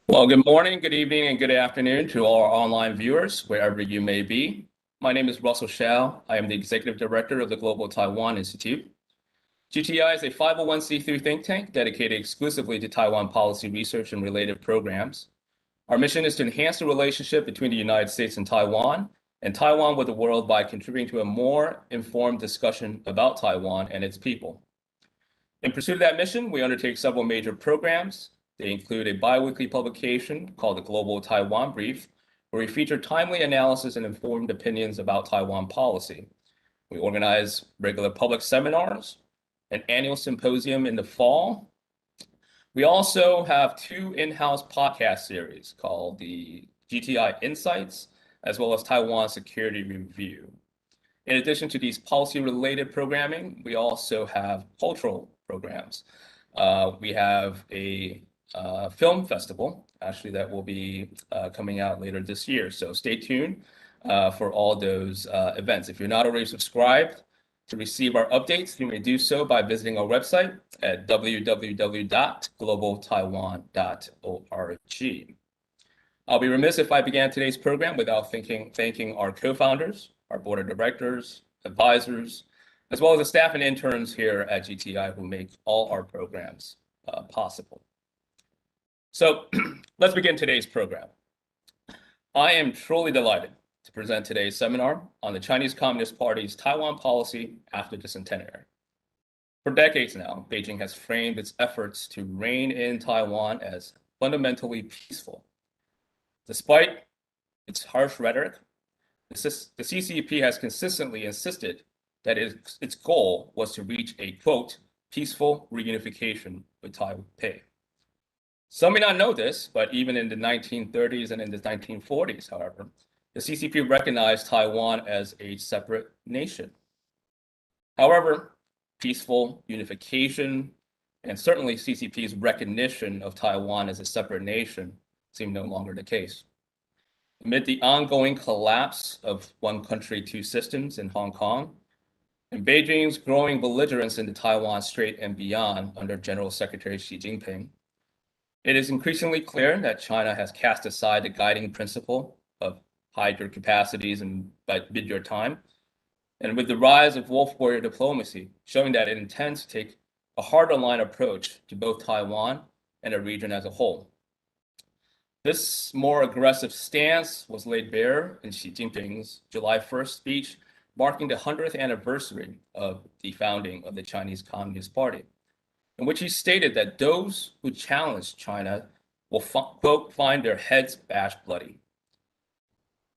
Well, good morning, good evening, and good afternoon to all our online viewers, wherever you may be. My name is Russell Shao. I am the Executive Director of the Global Taiwan Institute. GTI is a 501c3 think tank dedicated exclusively to Taiwan policy research and related programs. Our mission is to enhance the relationship between the United States and Taiwan with the world by contributing to a more informed discussion about Taiwan and its people. In pursuit of that mission, we undertake several major programs. They include a biweekly publication called the Global Taiwan Brief, where we feature timely analysis and informed opinions about Taiwan policy. We organize regular public seminars, an annual symposium in the fall. We also have two in-house podcast series called the GTI Insights, as well as Taiwan Security Review. In addition to these policy-related programming, we also have cultural programs. We have a film festival, actually, that will be coming out later this year. So stay tuned for all those events. If you're not already subscribed to receive our updates, you may do so by visiting our website at www.globaltaiwan.org. I'll be remiss if I began today's program without thanking our co-founders, our board of directors, advisors, as well as the staff and interns here at GTI who make all our programs possible. So let's begin today's program. I am truly delighted to present today's seminar on the Chinese Communist Party's Taiwan policy after the Centenary. For decades now, Beijing has framed its efforts to rein in Taiwan as fundamentally peaceful. Despite its harsh rhetoric, the CCP has consistently insisted that its goal was to reach a, quote, peaceful reunification with Taipei. Some may not know this, but even in the 1930s and in the 1940s, however, the CCP recognized Taiwan as a separate nation. However, peaceful unification and certainly CCP's recognition of Taiwan as a separate nation seemed no longer the case. Amid the ongoing collapse of one country, two systems in Hong Kong, and Beijing's growing belligerence in the Taiwan Strait and beyond under General Secretary Xi Jinping, it is increasingly clear that China has cast aside the guiding principle of hide your capacities and bid your time, and with the rise of wolf warrior diplomacy, showing that it intends to take a harder line approach to both Taiwan and the region as a whole. This more aggressive stance was laid bare in Xi Jinping's July 1st speech, marking the 100th anniversary of the founding of the Chinese Communist Party, in which he stated that those who challenge China will, quote, find their heads bashed bloody.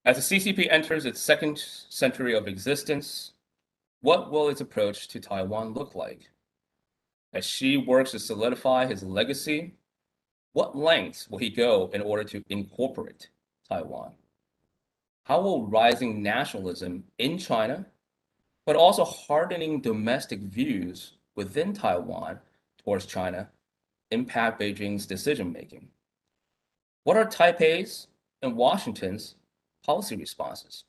As the CCP enters its second century of existence, what will its approach to Taiwan look like? As Xi works to solidify his legacy, what lengths will he go in order to incorporate Taiwan? How will rising nationalism in China, but also hardening domestic views within Taiwan towards China, impact Beijing's decision-making? What are Taipei's and Washington's policy responses?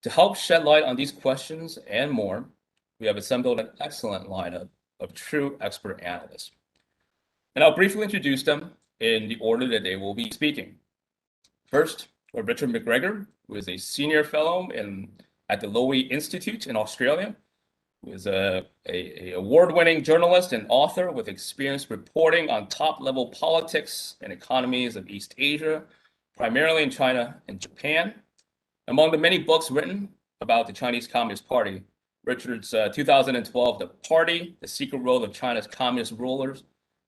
To help shed light on these questions and more, we have assembled an excellent lineup of true expert analysts. And I'll briefly introduce them in the order that they will be speaking. First, Richard McGregor, who is a senior fellow at the Lowy Institute in Australia, who is a award-winning journalist and author with experience reporting on top-level politics and economies of East Asia, primarily in China and Japan. Among the many books written about the Chinese Communist Party, Richard's 2012, The Party, The Secret Role of China's Communist Rulers,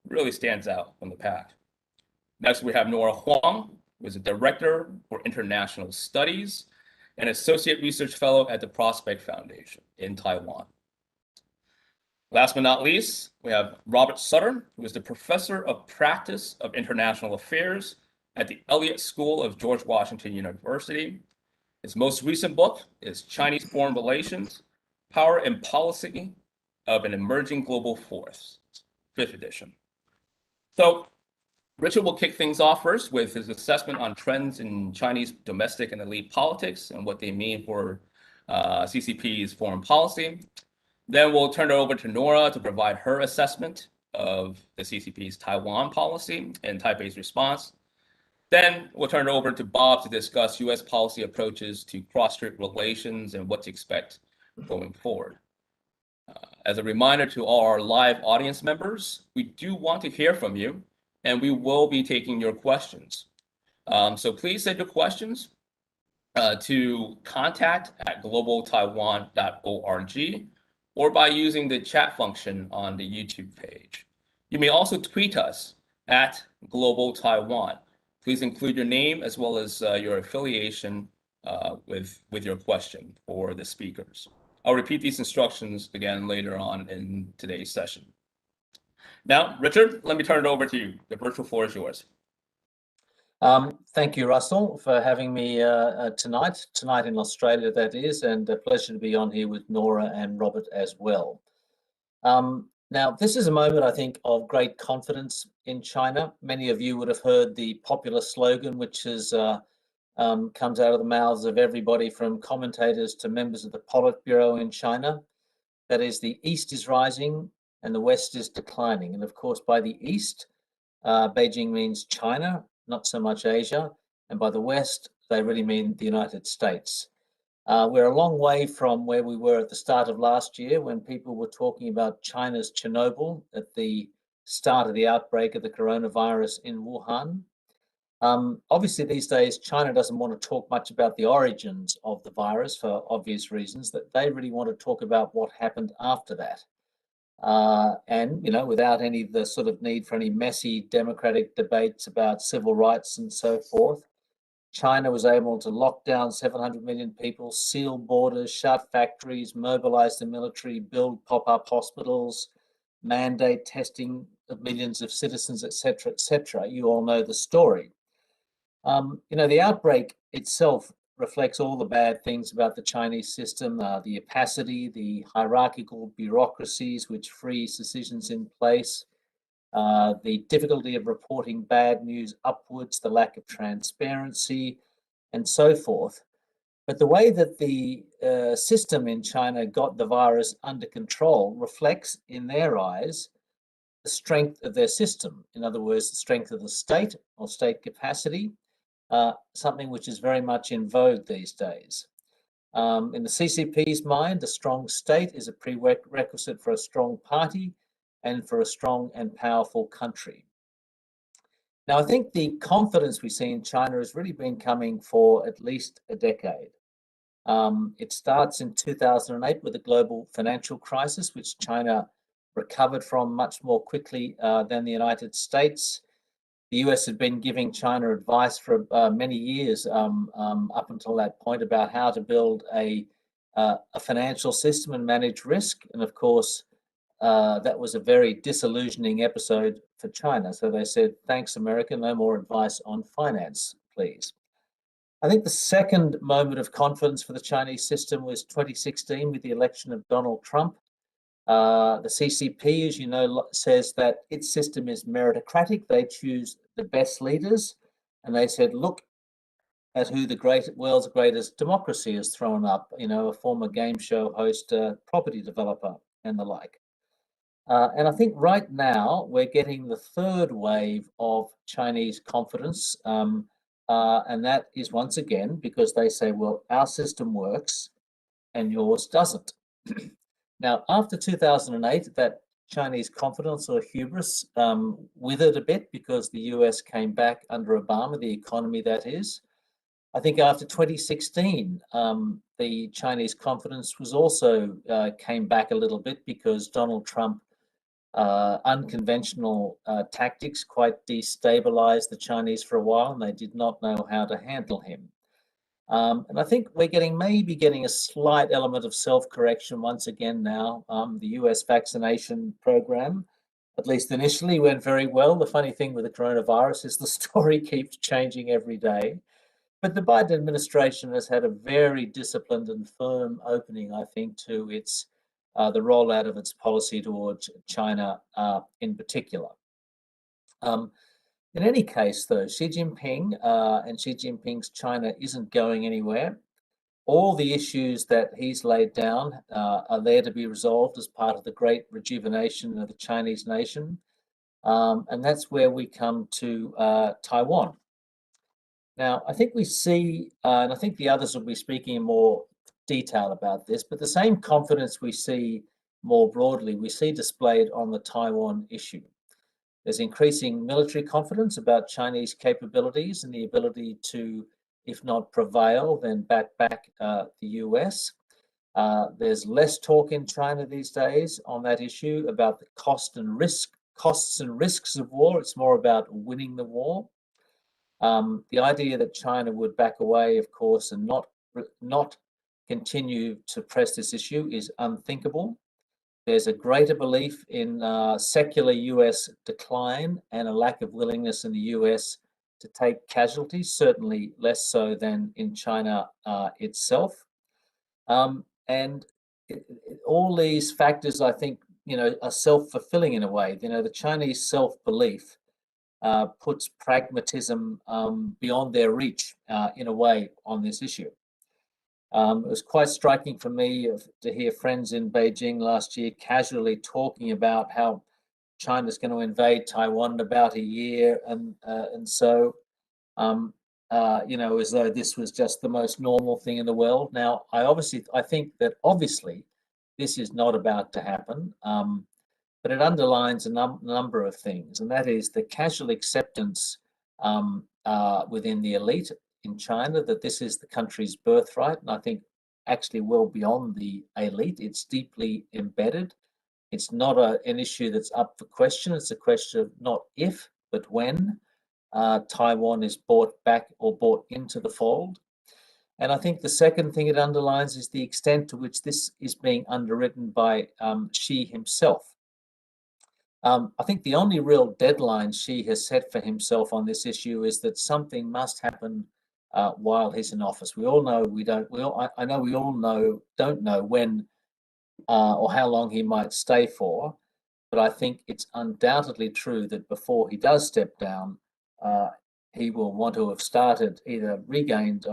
really stands out from the pack. Next, we have Nora Huang, who is a director for international studies and associate research fellow at the Prospect Foundation in Taiwan. Last but not least, we have Robert Sutter, who is the professor of practice of international affairs at the Elliott School of George Washington University. His most recent book is Chinese Foreign Relations, Power and Policy of an Emerging Global Force, 5th edition. So Richard will kick things off first with his assessment on trends in Chinese domestic and elite politics and what they mean for CCP's foreign policy. Then we'll turn it over to Nora to provide her assessment of the CCP's Taiwan policy and Taipei's response. Then we'll turn it over to Bob to discuss U.S. policy approaches to cross-strait relations and what to expect going forward. As a reminder to all our live audience members, we do want to hear from you, and we will be taking your questions. So please send your questions to contact@globaltaiwan.org or by using the chat function on the YouTube page. You may also tweet us at Global Taiwan. Please include your name as well as your affiliation with your question for the speakers. I'll repeat these instructions again later on in today's session. Now, Richard, let me turn it over to you. The virtual floor is yours. Thank you, Russell, for having me tonight in Australia, that is, and a pleasure to be on here with Nora and Robert as well. Now, this is a moment, I think, of great confidence in China. Many of you would have heard the popular slogan, which is comes out of the mouths of everybody from commentators to members of the Politburo in China. That is, the East is rising and the West is declining. And of course, by the East, Beijing means China, not so much Asia. And by the West, they really mean the United States. We're a long way from where we were at the start of last year when people were talking about China's Chernobyl at the start of the outbreak of the coronavirus in Wuhan. Obviously, these days, China doesn't want to talk much about the origins of the virus for obvious reasons, that they really want to talk about what happened after that. And, you know, without the sort of need for any messy democratic debates about civil rights and so forth, China was able to lock down 700 million people, seal borders, shut factories, mobilize the military, build pop-up hospitals, mandate testing of millions of citizens, etc., etc. You all know the story. You know, the outbreak itself reflects all the bad things about the Chinese system, the opacity, the hierarchical bureaucracies which freeze decisions in place, the difficulty of reporting bad news upwards, the lack of transparency, and so forth. But the way that the system in China got the virus under control reflects, in their eyes, the strength of their system. In other words, the strength of the state or state capacity, something which is very much in vogue these days. In the CCP's mind, a strong state is a prerequisite for a strong party and for a strong and powerful country. Now, I think the confidence we see in China has really been coming for at least a decade. It starts in 2008 with the global financial crisis, which China recovered from much more quickly than the United States. The US had been giving China advice for many years up until that point about how to build a financial system and manage risk. And of course, that was a very disillusioning episode for China. So they said, thanks, America, no more advice on finance, please. I think the second moment of confidence for the Chinese system was 2016 with the election of Donald Trump. The CCP, as you know, says that its system is meritocratic. They choose the best leaders. And they said, look at who the world's greatest democracy has thrown up, you know, a former game show host, property developer, and the like. And I think right now we're getting the third wave of Chinese confidence. And that is once again because they say, well, our system works and yours doesn't. Now, after 2008, that Chinese confidence or hubris withered a bit because the US came back under Obama, the economy that is. I think after 2016, the Chinese confidence was also came back a little bit because Donald Trump unconventional tactics quite destabilized the Chinese for a while, and they did not know how to handle him. And I think we're maybe getting a slight element of self-correction once again now. The US vaccination program, at least initially, went very well. The funny thing with the coronavirus is the story keeps changing every day. But the Biden administration has had a very disciplined and firm opening, I think, to its the rollout of its policy towards China in particular. In any case, though, Xi Jinping and Xi Jinping's China isn't going anywhere. all the issues that he's laid down are there to be resolved as part of the great rejuvenation of the Chinese nation. And that's where we come to Taiwan. Now, I think we see, and I think the others will be speaking in more detail about this, but the same confidence we see more broadly, we see displayed on the Taiwan issue. There's increasing military confidence about Chinese capabilities and the ability to, if not prevail, then back the US. There's less talk in China these days on that issue about the costs and risks of war. It's more about winning the war. The idea that China would back away, of course, and not continue to press this issue is unthinkable. There's a greater belief in secular US decline and a lack of willingness in the US to take casualties, certainly less so than in China itself. And all these factors, I think, are self-fulfilling in a way. The Chinese self-belief puts pragmatism beyond their reach in a way on this issue. It was quite striking for me to hear friends in Beijing last year casually talking about how China's going to invade Taiwan in about a year, and so as though this was just the most normal thing in the world. Now, I think that obviously this is not about to happen, but it underlines a number of things, and that is the casual acceptance within the elite in China that this is the country's birthright, and I think actually well beyond the elite. It's deeply embedded. It's not an issue that's up for question. It's a question of not if, but when Taiwan is brought back or brought into the fold. And I think the second thing it underlines is the extent to which this is being underwritten by Xi himself. I think the only real deadline Xi has set for himself on this issue is that something must happen while he's in office. We all know I know we all don't know when or how long he might stay for, but I think it's undoubtedly true that before he does step down, he will want to have started, either regained,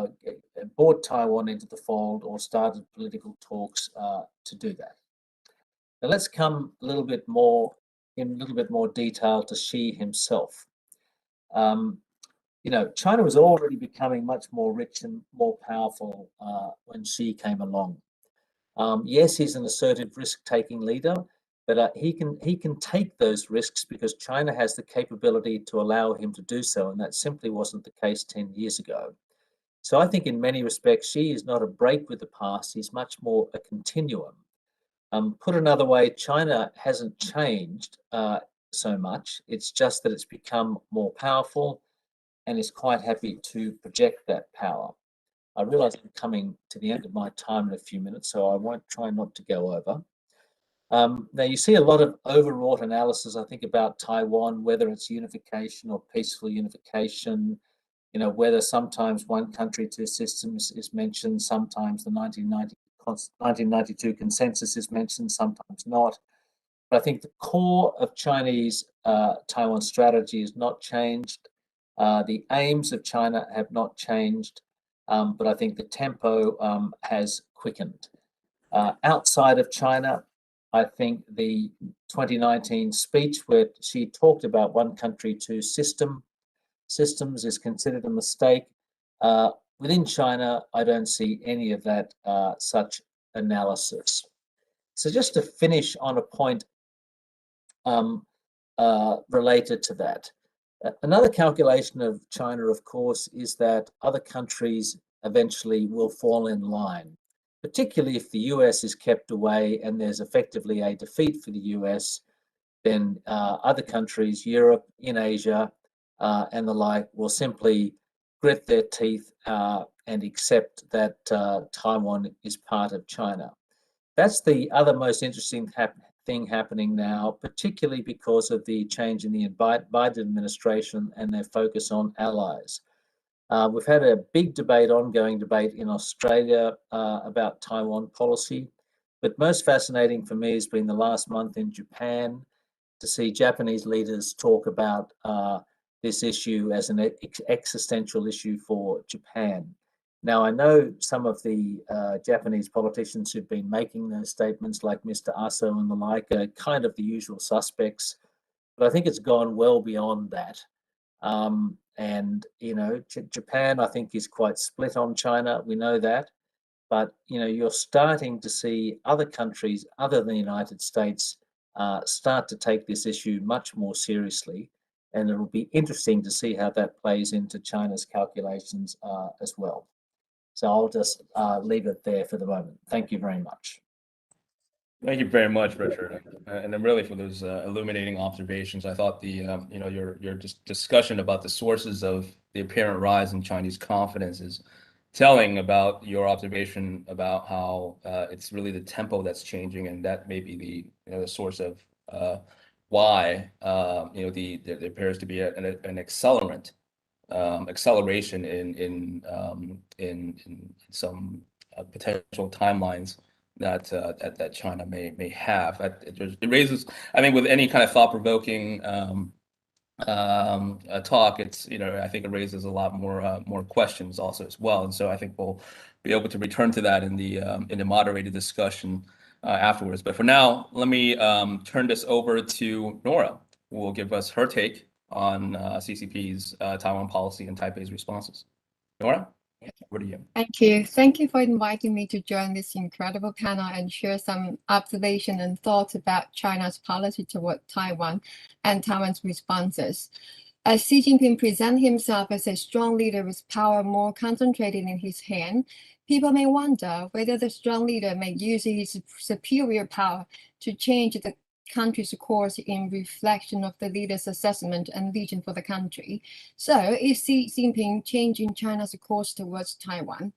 brought Taiwan into the fold, or started political talks to do that. Now let's come in a little bit more detail to Xi himself. China was already becoming much more rich and more powerful when Xi came along. Yes, he's an assertive risk-taking leader, but he can take those risks because China has the capability to allow him to do so, and that simply wasn't the case 10 years ago. So I think in many respects, Xi is not a break with the past, he's much more a continuum. Put another way, China hasn't changed so much, it's just that it's become more powerful and is quite happy to project that power. I realize I'm coming to the end of my time in a few minutes, so I won't try not to go over. Now, you see a lot of overwrought analysis, I think, about Taiwan, whether it's unification or peaceful unification, whether sometimes one country, two systems is mentioned, sometimes the 1992 consensus is mentioned, sometimes not. But I think the core of Chinese Taiwan strategy has not changed. The aims of China have not changed, but I think the tempo has quickened. Outside of China, I think the 2019 speech where she talked about one country, two systems is considered a mistake. Within China, I don't see any of that such analysis. So just to finish on a point related to that, another calculation of China, of course, is that other countries eventually will fall in line, particularly if the US is kept away and there's effectively a defeat for the US, then other countries, Europe, in Asia, and the like, will simply grit their teeth and accept that Taiwan is part of China. That's the other most interesting thing happening now, particularly because of the change in the Biden administration and their focus on allies. We've had a big ongoing debate in Australia about Taiwan policy, but most fascinating for me has been the last month in Japan to see Japanese leaders talk about this issue as an existential issue for Japan. Now, I know some of the Japanese politicians who've been making those statements, like Mr. Aso and the like, are kind of the usual suspects, but I think it's gone well beyond that. And, you know, Japan, I think, is quite split on China. We know that. But, you know, you're starting to see other countries other than the United States start to take this issue much more seriously. And it'll be interesting to see how that plays into China's calculations as well. So I'll just leave it there for the moment. Thank you very much. Thank you very much, Richard, and then really for those illuminating observations. I thought the you know your discussion about the sources of the apparent rise in Chinese confidence is telling about your observation about how it's really the tempo that's changing, and that may be the source of why there appears to be an accelerant acceleration in some potential timelines that China may have. It raises, I think, with any kind of thought-provoking talk, it's I think it raises a lot more questions also as well, and so I think we'll be able to return to that in the moderated discussion afterwards. But for now, let me turn this over to Nora, who will give us her take on CCP's Taiwan policy and Taipei's responses. Nora, over to you. Thank you. Thank you for inviting me to join this incredible panel and share some observation and thoughts about China's policy toward Taiwan and Taiwan's responses. As Xi Jinping presents himself as a strong leader with power more concentrated in his hand, people may wonder whether the strong leader may use his superior power to change the country's course in reflection of the leader's assessment and vision for the country. So is Xi Jinping changing China's course towards Taiwan?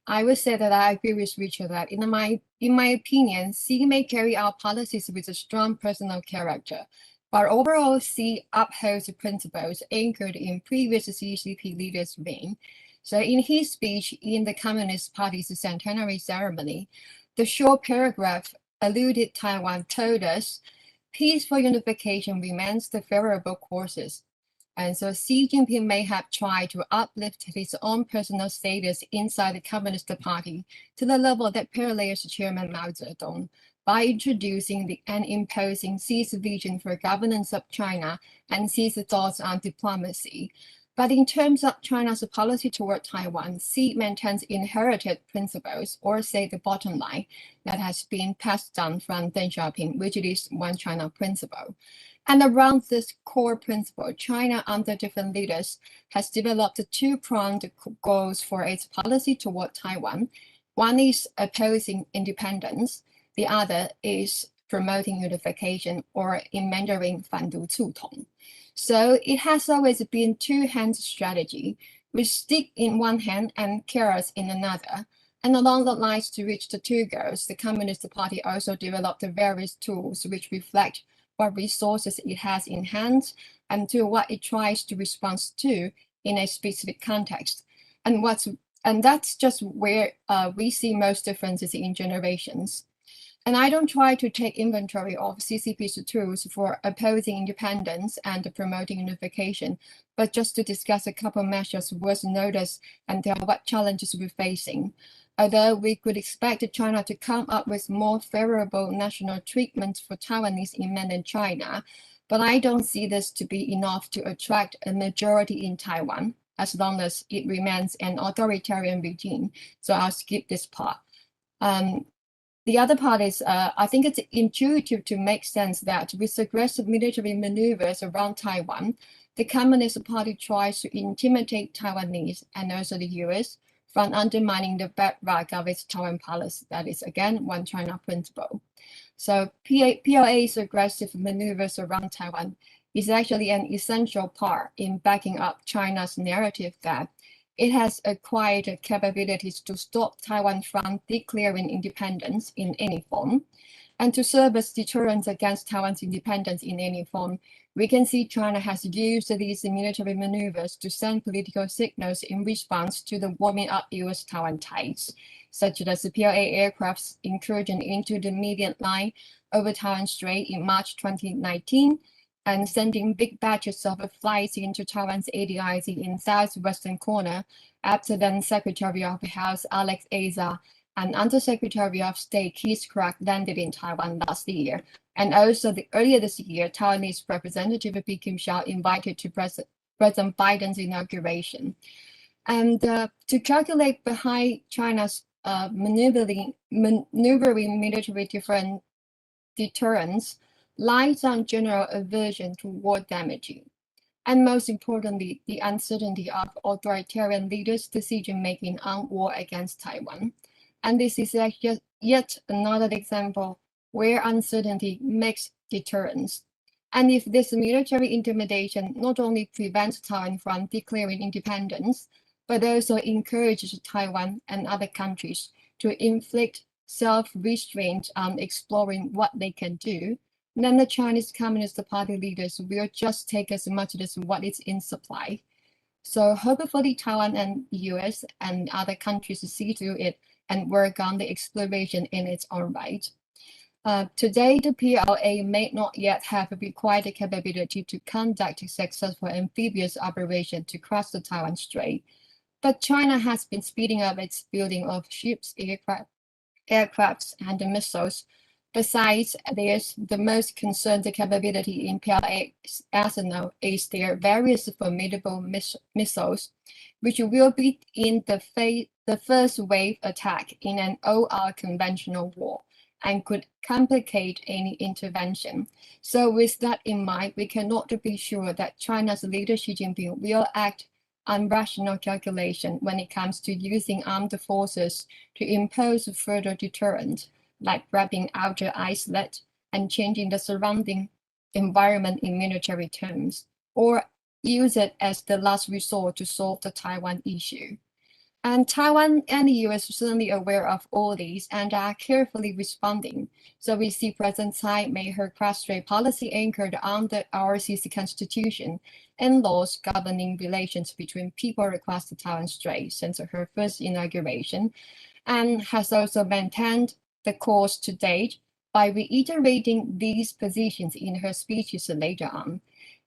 I would say that I agree with Richard that in my opinion, Xi may carry out policies with a strong personal character, but overall Xi upholds the principles anchored in previous CCP leaders' reign. So in his speech in the Communist Party's Centenary ceremony, the short paragraph alluded Taiwan told us peaceful unification remains the favorable courses. And so Xi Jinping may have tried to uplift his own personal status inside the Communist Party to the level that parallels Chairman Mao Zedong by introducing and imposing Xi's vision for governance of China and Xi's thoughts on diplomacy. But in terms of China's policy toward Taiwan, Xi maintains inherited principles, or say the bottom line, that has been passed down from Deng Xiaoping, which is one China principle. And around this core principle, China, under different leaders, has developed two-pronged goals for its policy toward Taiwan. One is opposing independence. The other is promoting unification, or in Mandarin, 反独促统. So it has always been two-hand strategy, with stick in one hand and carrots in another. And along the lines to reach the two goals, the Communist Party also developed various tools which reflect what resources it has in hand and to what it tries to respond to in a specific context. And that's just where we see most differences in generations. And I don't try to take inventory of CCP's tools for opposing independence and promoting unification, but just to discuss a couple measures worth notice and tell what challenges we're facing. Although we could expect China to come up with more favorable national treatment for Taiwanese in mainland China, but I don't see this to be enough to attract a majority in Taiwan, as long as it remains an authoritarian regime. So I'll skip this part. The other part is, I think it's intuitive to make sense that with aggressive military maneuvers around Taiwan, the Communist Party tries to intimidate Taiwanese and also the US from undermining the bedrock of its Taiwan policy. That is, again, one China principle. So PLA's aggressive maneuvers around Taiwan is actually an essential part in backing up China's narrative that it has acquired capabilities to stop Taiwan from declaring independence in any form. And to serve as deterrence against Taiwan's independence in any form, we can see China has used these military maneuvers to send political signals in response to the warming up US-Taiwan ties, such as the PLA aircraft's incursion into the median line over Taiwan Strait in March 2019, and sending big batches of flights into Taiwan's ADIZ in southwestern corner after then Secretary of House Alex Azar and Undersecretary of State Keith Krag landed in Taiwan last year. And also earlier this year, Taiwanese Representative Pi Kim-hsiao invited to President Biden's inauguration. And to calculate behind China's maneuvering military deterrence lies on general aversion to war damaging. And most importantly, the uncertainty of authoritarian leaders' decision-making on war against Taiwan. And this is yet another example where uncertainty makes deterrence. And if this military intimidation not only prevents Taiwan from declaring independence, but also encourages Taiwan and other countries to inflict self-restraint on exploring what they can do, then the Chinese Communist Party leaders will just take as much as what is in supply. So hopefully Taiwan and the US and other countries see through it and work on the exploration in its own right. Today, the PLA may not yet have the required capability to conduct a successful amphibious operation to cross the Taiwan Strait, but China has been speeding up its building of ships, aircrafts, and missiles. Besides this, the most concerned capability in PLA's arsenal is their various formidable missiles, which will be in the first wave attack in an all-out conventional war and could complicate any intervention. So with that in mind, we cannot be sure that China's leader Xi Jinping will act on rational calculation when it comes to using armed forces to impose further deterrent, like grabbing outer isolate and changing the surrounding environment in military terms, or use it as the last resort to solve the Taiwan issue. And Taiwan and the US are certainly aware of all these and are carefully responding. So we see President Tsai made her cross-strait policy anchored on the RCC Constitution and laws governing relations between people across the Taiwan Strait since her first inauguration, and has also maintained the course to date by reiterating these positions in her speeches later on,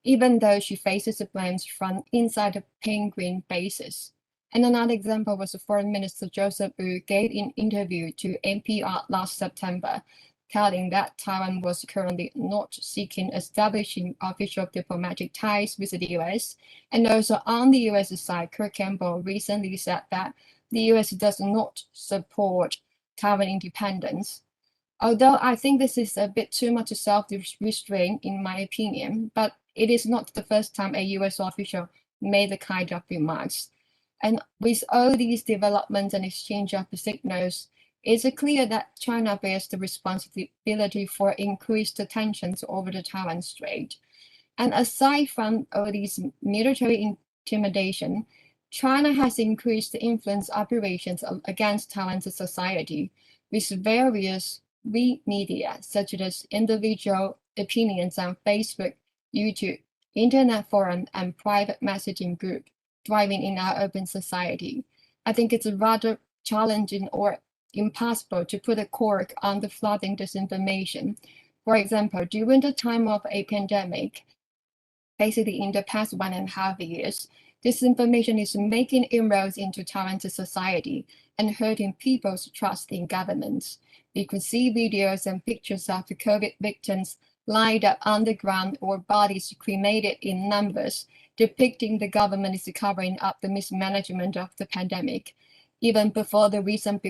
even though she faces blames from inside the Penguin bases. And another example was Foreign Minister Joseph Wu gave an interview to NPR last September, telling that Taiwan was currently not seeking establishing official diplomatic ties with the US. And also on the US side, Kurt Campbell recently said that the US does not support Taiwan independence. Although I think this is a bit too much self-restraint in my opinion, but it is not the first time a US official made the kind of remarks. And with all these developments and exchange of signals, it's clear that China bears the responsibility for increased tensions over the Taiwan Strait. And aside from all these military intimidation, China has increased influence operations against Taiwan's society with various media, such as individual opinions on Facebook, YouTube, internet forum, and private messaging group, thriving in our open society. I think it's rather challenging or impossible to put a cork on the flooding disinformation. For example, during the time of a pandemic, basically in the past 1.5 years, disinformation is making inroads into Taiwan's society and hurting people's trust in governments. We could see videos and pictures of the COVID victims lined up on the ground or bodies cremated in numbers, depicting the government is covering up the mismanagement of the pandemic, even before the recent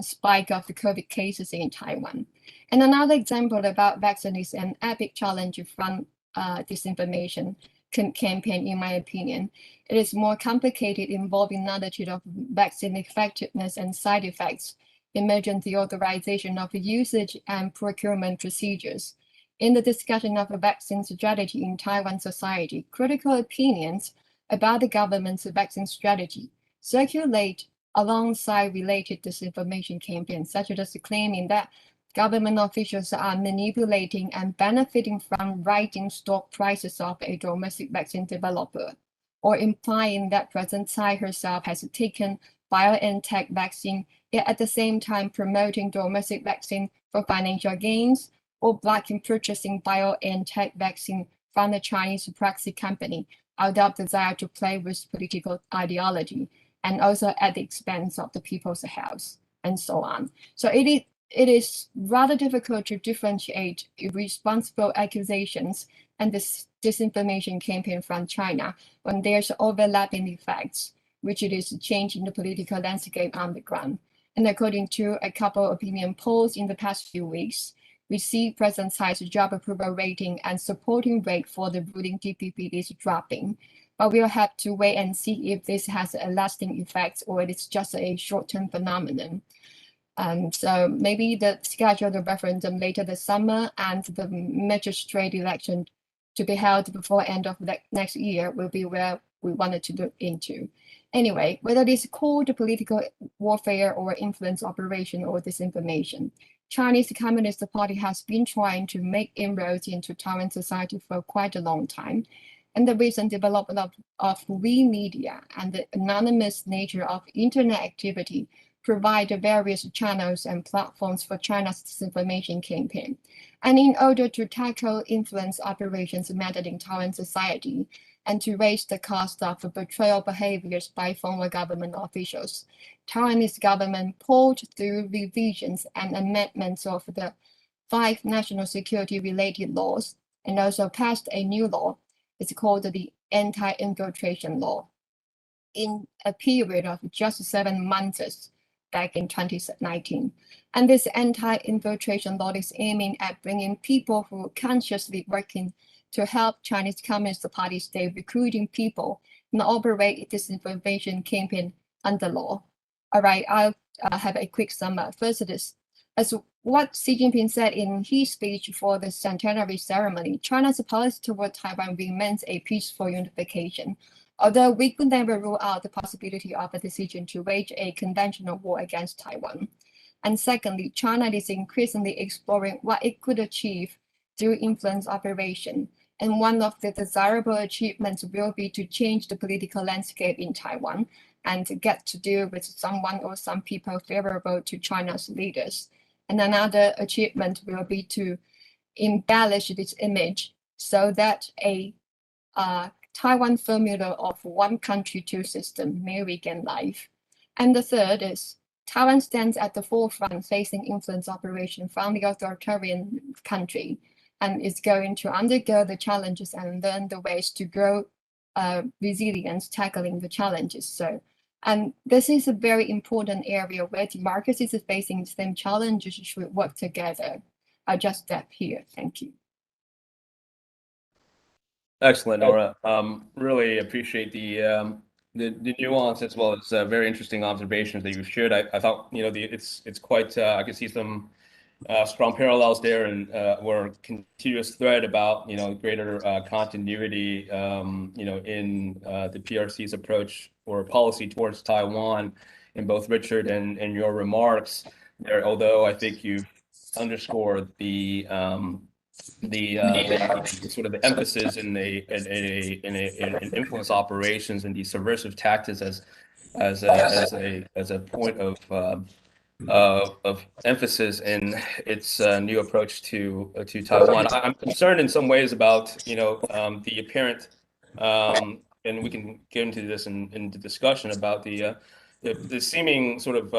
spike of the COVID cases in Taiwan. And another example about vaccine is an epic challenge from disinformation campaign, in my opinion. It is more complicated, involving knowledge of vaccine effectiveness and side effects, emergency authorization of usage, and procurement procedures. In the discussion of a vaccine strategy in Taiwan society, critical opinions about the government's vaccine strategy circulate alongside related disinformation campaigns, such as claiming that government officials are manipulating and benefiting from rising stock prices of a domestic vaccine developer, or implying that President Tsai herself has taken BioNTech vaccine, yet at the same time promoting domestic vaccine for financial gains, or blocking purchasing BioNTech vaccine from the Chinese proxy company out of desire to play with political ideology, and also at the expense of the people's health, and so on. So it is rather difficult to differentiate irresponsible accusations and this disinformation campaign from China when there's overlapping effects, which it is changing the political landscape on the ground. And according to a couple of opinion polls in the past few weeks, we see President Tsai's job approval rating and supporting rate for the ruling DPP is dropping. But we'll have to wait and see if this has a lasting effect or it's just a short-term phenomenon. So maybe the scheduled referendum later this summer and the magistrate election to be held before end of next year will be where we wanted to look into. Anyway, whether it is called political warfare or influence operation or disinformation, Chinese Communist Party has been trying to make inroads into Taiwan society for quite a long time. And the recent development of we media and the anonymous nature of internet activity provide various channels and platforms for China's disinformation campaign. And in order to tackle influence operations embedded in Taiwan society and to raise the cost of betrayal behaviors by former government officials, Taiwanese government pulled through revisions and amendments of the 5 national security related laws and also passed a new law. It's called the anti-infiltration law in a period of just 7 months back in 2019. And this anti-infiltration law is aiming at bringing people who are consciously working to help Chinese Communist Party stay recruiting people and operate disinformation campaign under law. All right, I'll have a quick sum up. First, as what Xi Jinping said in his speech for the Centenary ceremony, China's policy toward Taiwan remains a peaceful unification, although we could never rule out the possibility of a decision to wage a conventional war against Taiwan. And secondly, China is increasingly exploring what it could achieve through influence operation. And one of the desirable achievements will be to change the political landscape in Taiwan and to get to deal with someone or some people favorable to China's leaders. And another achievement will be to embellish this image so that a Taiwan formula of one country, two systems may regain life. And the third is Taiwan stands at the forefront facing influence operation from the authoritarian country and is going to undergo the challenges and learn the ways to grow resilience tackling the challenges. So, and this is a very important area where democracies are facing the same challenges should work together. I'll just stop here. Thank you. Excellent, Nora. Really appreciate the nuance as well as very interesting observations that you shared. I thought it's quite I could see some strong parallels there and or continuous thread about greater continuity in the PRC's approach or policy towards Taiwan in both Richard and your remarks there. Although I think you underscored the sort of the emphasis in influence operations and the subversive tactics as a point of emphasis in its new approach to Taiwan. I'm concerned in some ways about the apparent and we can get into this in the discussion about the seeming sort of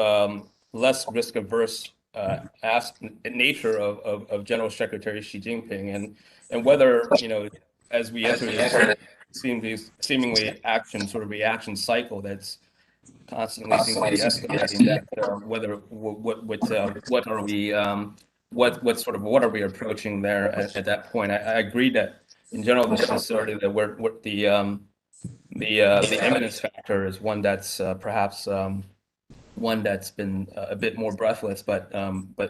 less risk averse nature of General Secretary Xi Jinping and whether as we enter this seemingly reaction cycle that's constantly seems to be escalating, that whether what are we approaching there at that point? I agree that in general this is sort of the eminence factor is one that's perhaps one that's been a bit more breathless, but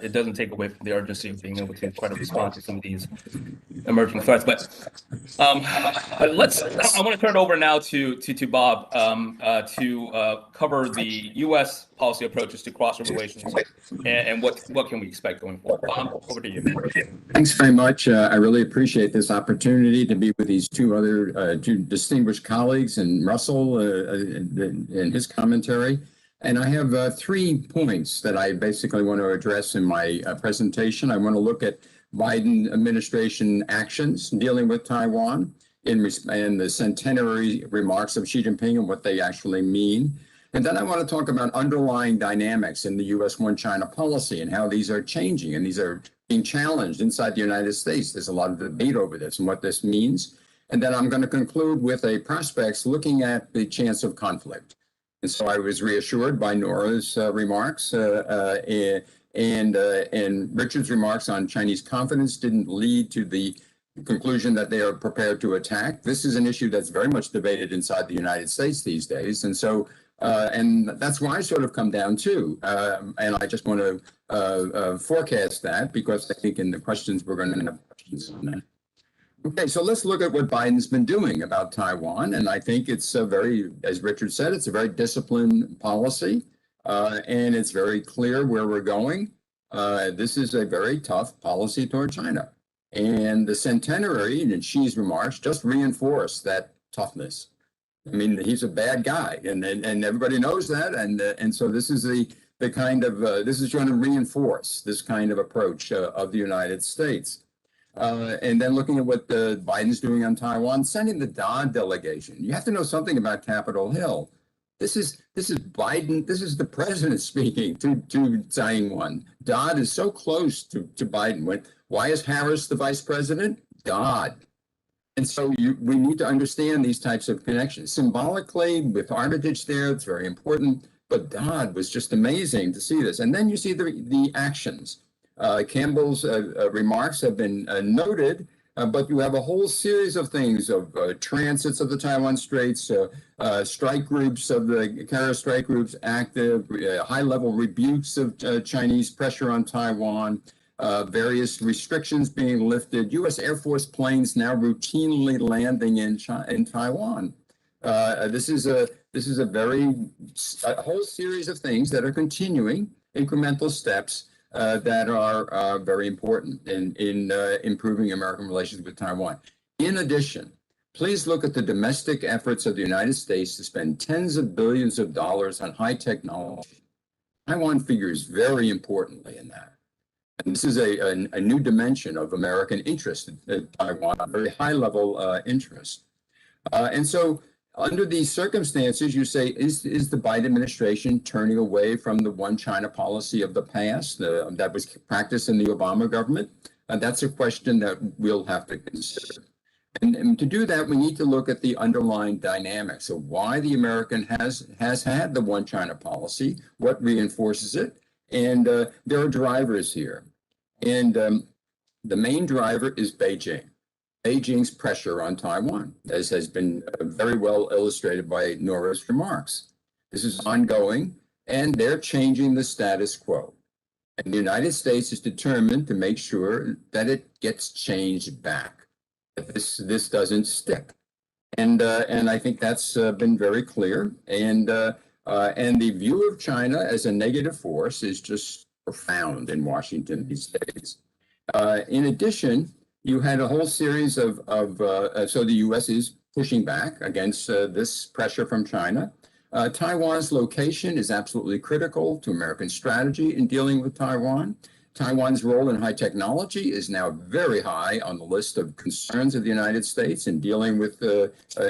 it doesn't take away from the urgency of being able to try to respond to some of these emerging threats. But I want to turn it over now to Bob to cover the U.S. policy approaches to cross-border relations and what can we expect going forward. Bob, over to you. Thanks very much. I really appreciate this opportunity to be with these two distinguished colleagues and Russell in his commentary. And I have 3 points that I basically want to address in my presentation. I want to look at Biden administration actions dealing with Taiwan and the centenary remarks of Xi Jinping and what they actually mean. And then I want to talk about underlying dynamics in the U.S. One China policy and how these are changing and these are being challenged inside the United States. There's a lot of debate over this and what this means. And then I'm going to conclude with a prospects looking at the chance of conflict. And so I was reassured by Nora's remarks and Richard's remarks on Chinese confidence didn't lead to the conclusion that they are prepared to attack. This is an issue that's very much debated inside the United States these days. And so, and that's why I sort of come down to, and I just want to forecast that because I think in the questions we're going to have questions on that. Okay, so let's look at what Biden's been doing about Taiwan. And I think it's a very, as Richard said, it's a very disciplined policy. And it's very clear where we're going. This is a very tough policy toward China. And the Centenary, in Xi's remarks, just reinforced that toughness. I mean, he's a bad guy, and everybody knows that. And so this is the kind of, this is going to reinforce this kind of approach of the United States. And then looking at what Biden's doing on Taiwan, sending the Dodd delegation. You have to know something about Capitol Hill. This is Biden. This is the president speaking to Tsai Ing-wen. Dodd is so close to Biden. Why is Harris the vice president? Dodd. And so we need to understand these types of connections. Symbolically, with Armitage there, it's very important. But Dodd was just amazing to see this. And then you see the actions. Campbell's remarks have been noted. But you have a whole series of things of transits of the Taiwan Straits, strike groups of the carrier strike groups active, high-level rebukes of Chinese pressure on Taiwan, various restrictions being lifted, U.S. Air Force planes now routinely landing in Taiwan. This is a whole series of things that are continuing, incremental steps that are very important in improving American relations with Taiwan. In addition, please look at the domestic efforts of the United States to spend tens of billions of dollars on high technology. Taiwan figures very importantly in that. And this is a new dimension of American interest in Taiwan, a very high-level interest. And so under these circumstances, you say, is the Biden administration turning away from the one China policy of the past that was practiced in the Obama government? That's a question that we'll have to consider. And to do that, we need to look at the underlying dynamics of why the American has had the one China policy, what reinforces it, and there are drivers here. And the main driver is Beijing. Beijing's pressure on Taiwan, as has been very well illustrated by Nora's remarks. This is ongoing, and they're changing the status quo. And the United States is determined to make sure that it gets changed back, that this doesn't stick. And I think that's been very clear. And the view of China as a negative force is just profound in Washington these days. In addition, you had a whole series so the U.S. is pushing back against this pressure from China. Taiwan's location is absolutely critical to American strategy in dealing with Taiwan. Taiwan's role in high technology is now very high on the list of concerns of the United States in dealing with,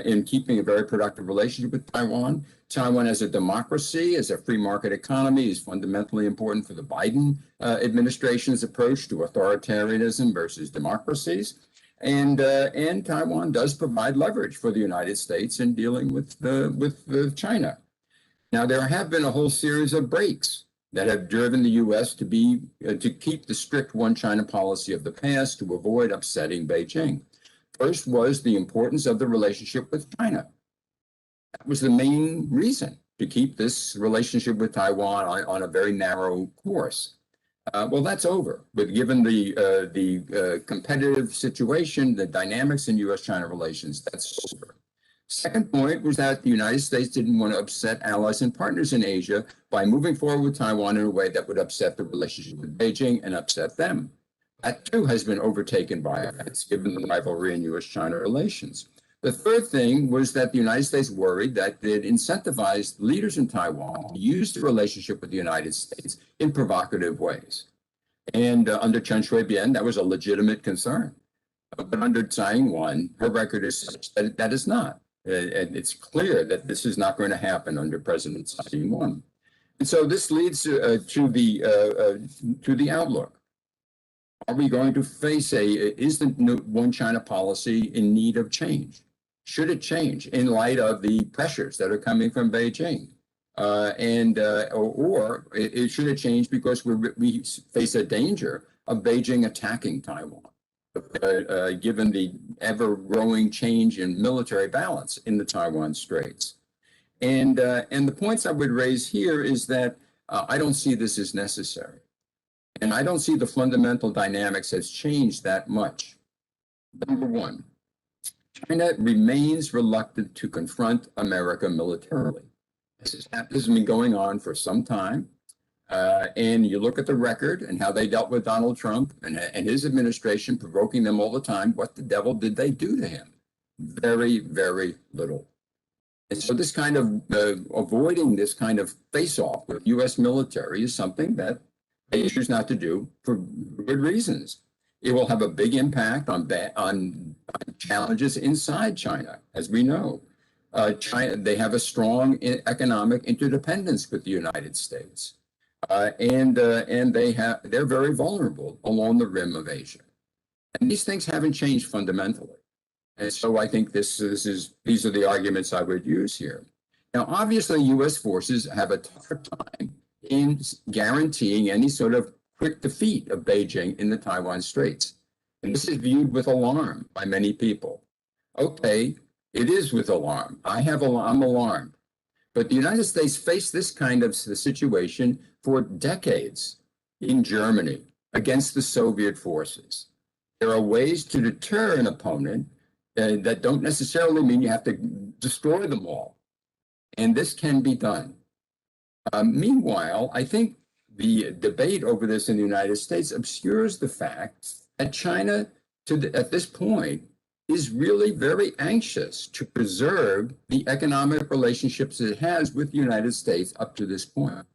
in keeping a very productive relationship with Taiwan. Taiwan as a democracy, as a free market economy is fundamentally important for the Biden administration's approach to authoritarianism versus democracies. And Taiwan does provide leverage for the United States in dealing with China. Now, there have been a whole series of breaks that have driven the U.S. to keep the strict one China policy of the past to avoid upsetting Beijing. First was the importance of the relationship with China. That was the main reason to keep this relationship with Taiwan on a very narrow course. Well, that's over. But given the competitive situation, the dynamics in U.S.-China relations, that's over. Second point was that the United States didn't want to upset allies and partners in Asia by moving forward with Taiwan in a way that would upset the relationship with Beijing and upset them. That, too, has been overtaken by events, given the rivalry in U.S.-China relations. The third thing was that the United States worried that it incentivized leaders in Taiwan to use the relationship with the United States in provocative ways. And under Chen Shui-bian, that was a legitimate concern. But under Tsai Ing-wen, her record is such that that is not. And it's clear that this is not going to happen under President Tsai Ing-wen. And so this leads to the outlook. Are we going to face is the one China policy in need of change? Should it change in light of the pressures that are coming from Beijing? Should it change because we face a danger of Beijing attacking Taiwan, given the ever-growing change in military balance in the Taiwan Straits? And the points I would raise here is that I don't see this as necessary. And I don't see the fundamental dynamics has changed that much. Number one, China remains reluctant to confront America militarily. This has been going on for some time. And you look at the record and how they dealt with Donald Trump and his administration, provoking them all the time. What the devil did they do to him? Very, very little. And so this kind of avoiding this kind of face-off with U.S. military is something that they choose not to do for good reasons. It will have a big impact on challenges inside China, as we know. China, they have a strong economic interdependence with the United States, and they're very vulnerable along the rim of Asia. And these things haven't changed fundamentally. And so I think these are the arguments I would use here. Now, obviously, U.S. forces have a tougher time in guaranteeing any sort of quick defeat of Beijing in the Taiwan Straits. And this is viewed with alarm by many people. Okay, it is with alarm. I'm alarmed. But the United States faced this kind of situation for decades in Germany against the Soviet forces. There are ways to deter an opponent that don't necessarily mean you have to destroy them all. And this can be done. Meanwhile, I think the debate over this in the United States obscures the fact that China, at this point, is really very anxious to preserve the economic relationships it has with the United States up to this point.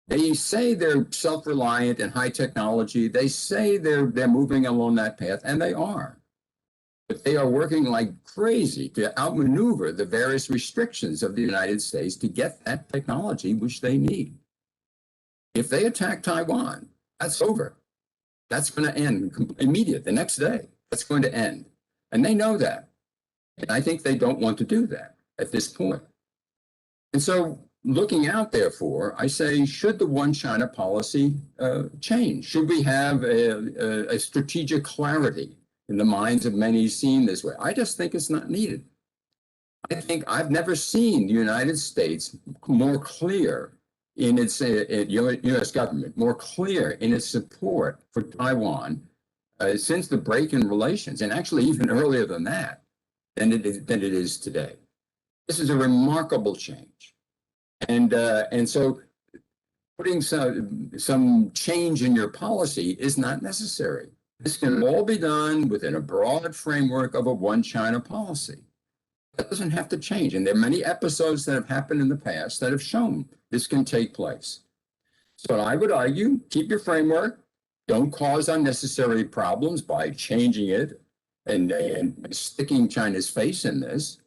They say they're self-reliant and high technology. They say they're moving along that path, and they are. But they are working like crazy to outmaneuver the various restrictions of the United States to get that technology which they need. If they attack Taiwan, that's over. That's going to end immediate, the next day. That's going to end. And they know that. And I think they don't want to do that at this point. And so looking out, therefore, I say, should the one China policy change? Should we have a strategic clarity in the minds of many seen this way? I just think it's not needed. I think I've never seen the United States more clear in its U.S. government, more clear in its support for Taiwan since the break in relations, and actually even earlier than that, than it is today. This is a remarkable change. And so putting some change in your policy is not necessary. This can all be done within a broad framework of a one China policy. That doesn't have to change. And there are many episodes that have happened in the past that have shown this can take place. So I would argue, keep your framework. Don't cause unnecessary problems by changing it and sticking China's face in this.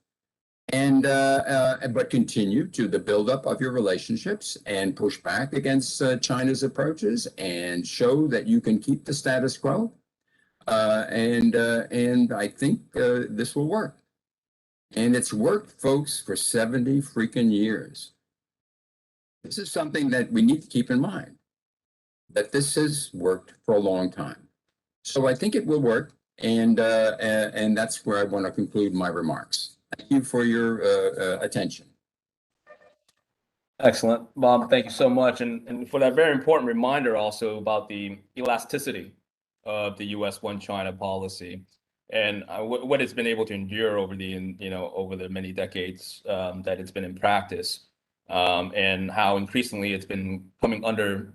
But continue to the buildup of your relationships and push back against China's approaches and show that you can keep the status quo. And I think this will work. And it's worked, folks, for 70 freaking years. This is something that we need to keep in mind, that this has worked for a long time. So I think it will work. And that's where I want to conclude my remarks. Thank you for your attention. Excellent, Bob. Thank you so much. And for that very important reminder also about the elasticity of the U.S. one China policy and what it's been able to endure over the many decades that it's been in practice, and how increasingly it's been coming under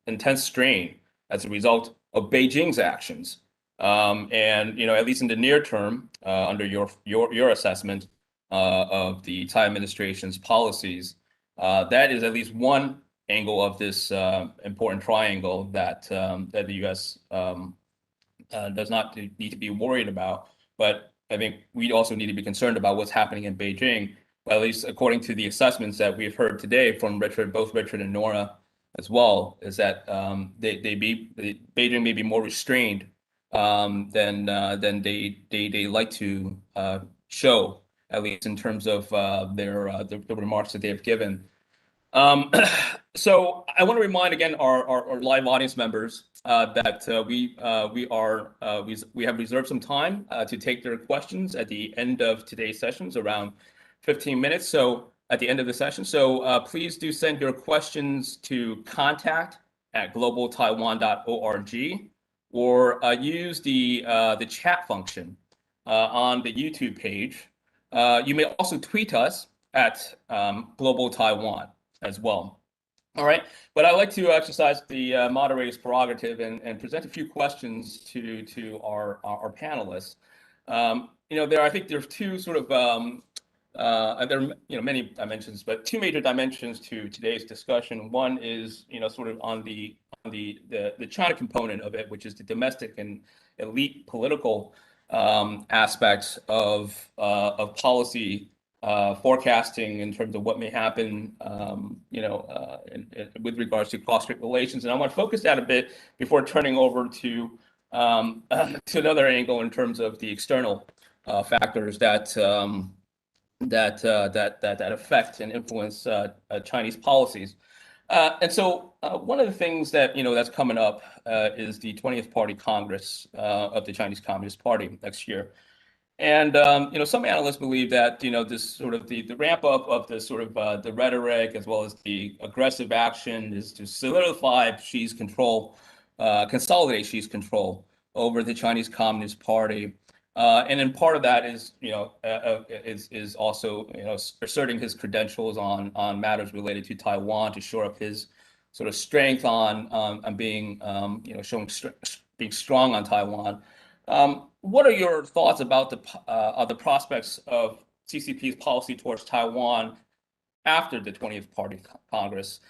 intense strain as a result of Beijing's actions. And at least in the near term, under your assessment of the Tsai administration's policies, that is at least one angle of this important triangle that that the U.S. Does not need to be worried about. But I think we also need to be concerned about what's happening in Beijing. Well, at least according to the assessments that we've heard today from both Richard and Nora as well, is that Beijing may be more restrained than they like to show, at least in terms of the remarks that they have given. So I want to remind again our live audience members that we have reserved some time to take their questions at the end of today's sessions, around 15 minutes. So at the end of the session, so please do send your questions to contact@globaltaiwan.org, or use the chat function on the YouTube page. You may also tweet us at Global Taiwan as well. All right, but I'd like to exercise the moderator's prerogative and present a few questions to our panelists. I think there's two sort of there are many dimensions, but two major dimensions to today's discussion. One is sort of on the China component of it, which is the domestic and elite political aspects of policy forecasting in terms of what may happen, with regards to cross-strait relations. And I want to focus that a bit before turning over to another angle in terms of the external factors that affect and influence Chinese policies. And so one of the things that that's coming up is the 20th Party Congress of the Chinese Communist Party next year. And some analysts believe that this sort of the ramp up of the sort of the rhetoric as well as the aggressive action is to solidify Xi's control, consolidate Xi's control over the Chinese Communist Party. And then part of that is is also asserting his credentials on matters related to Taiwan, to shore up his sort of strength on being being strong on Taiwan. What are your thoughts about the prospects of CCP's policy towards Taiwan after the 20th Party Congress?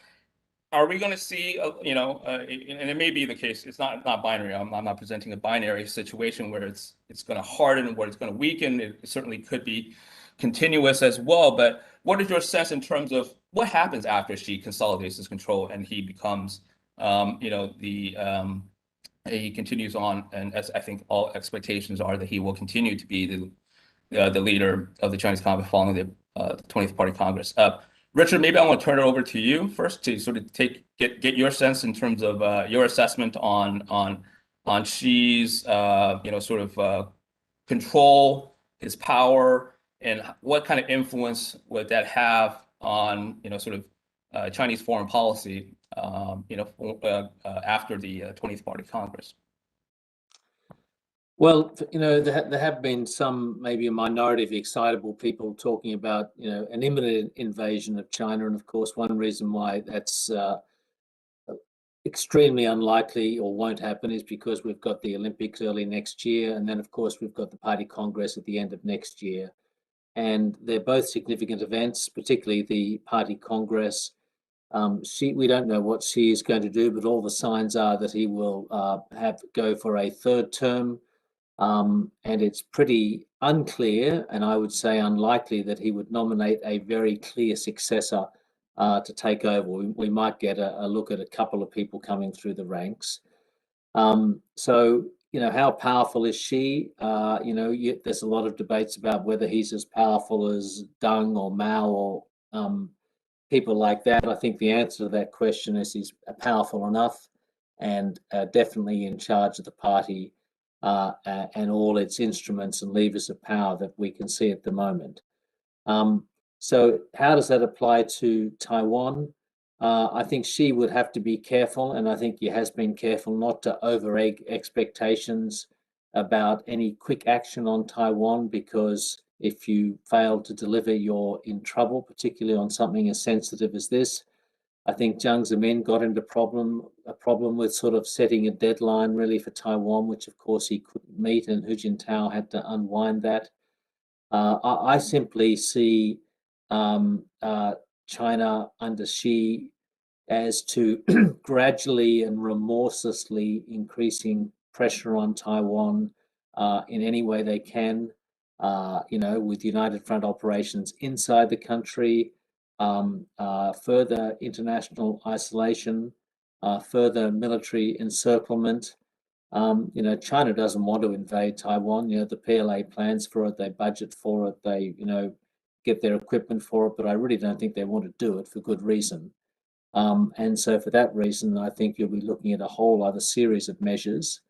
Are we going to see, and it may be the case, it's not binary. I'm not presenting a binary situation where it's going to harden, where it's going to weaken. It certainly could be continuous as well. But what is your sense in terms of what happens after Xi consolidates his control and he becomes, he continues on, and as I think all expectations are that he will continue to be the leader of the Chinese Communist following the 20th Party Congress. Richard, maybe I want to turn it over to you first to sort of get your sense in terms of your assessment on Xi's sort of control, his power, and what kind of influence would that have on sort of Chinese foreign policy after the 20th Party Congress. Well, there have been some, maybe a minority of excitable people talking about, an imminent invasion of China. And of course, one reason why that's extremely unlikely or won't happen is because we've got the Olympics early next year. And then, of course, we've got the Party Congress at the end of next year. And they're both significant events, particularly the Party Congress. We don't know what Xi is going to do, but all the signs are that he will go for a third term. And it's pretty unclear, and I would say unlikely, that he would nominate a very clear successor to take over. We might get a look at a couple of people coming through the ranks. So, how powerful is Xi? There's a lot of debates about whether he's as powerful as Deng or Mao or people like that. I think the answer to that question is he's powerful enough and definitely in charge of the party and all its instruments and levers of power that we can see at the moment. So how does that apply to Taiwan? I think Xi would have to be careful, and I think he has been careful not to over-egg expectations about any quick action on Taiwan, because if you fail to deliver, you're in trouble, particularly on something as sensitive as this. I think Jiang Zemin got into a problem with sort of setting a deadline really for Taiwan, which of course he couldn't meet, and Hu Jintao had to unwind that. I simply see China under Xi as to gradually and remorselessly increasing pressure on Taiwan in any way they can, with United Front operations inside the country, further international isolation, further military encirclement. China doesn't want to invade Taiwan. The PLA plans for it, they budget for it, they, get their equipment for it, but I really don't think they want to do it for good reason. And so for that reason, I think you'll be looking at a whole other series of measures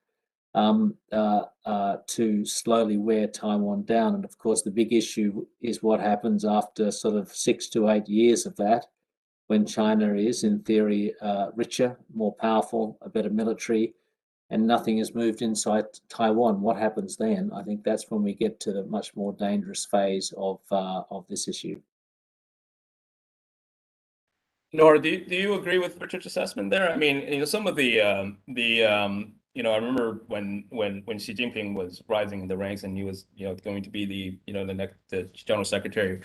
to slowly wear Taiwan down. And of course, the big issue is what happens after sort of 6 to 8 years of that, when China is, in theory, richer, more powerful, a better military, and nothing has moved inside Taiwan. What happens then? I think that's when we get to the much more dangerous phase of this issue. Nora, do you agree with Richard's assessment there? I mean, some of the I remember when Xi Jinping was rising in the ranks and he was, going to be the general secretary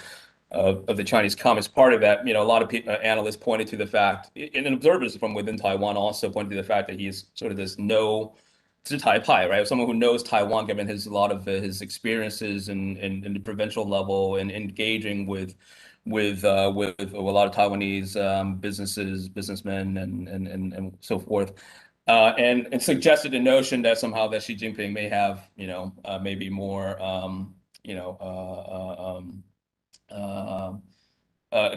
of the Chinese Communist Party, that, a lot of analysts pointed to the fact, and observers from within Taiwan also pointed to the fact that he's sort of this to Taipei, right? Someone who knows Taiwan, given a lot of his experiences in the provincial level and engaging with a lot of Taiwanese businessmen and so forth, and suggested the notion that somehow that Xi Jinping may have, maybe more,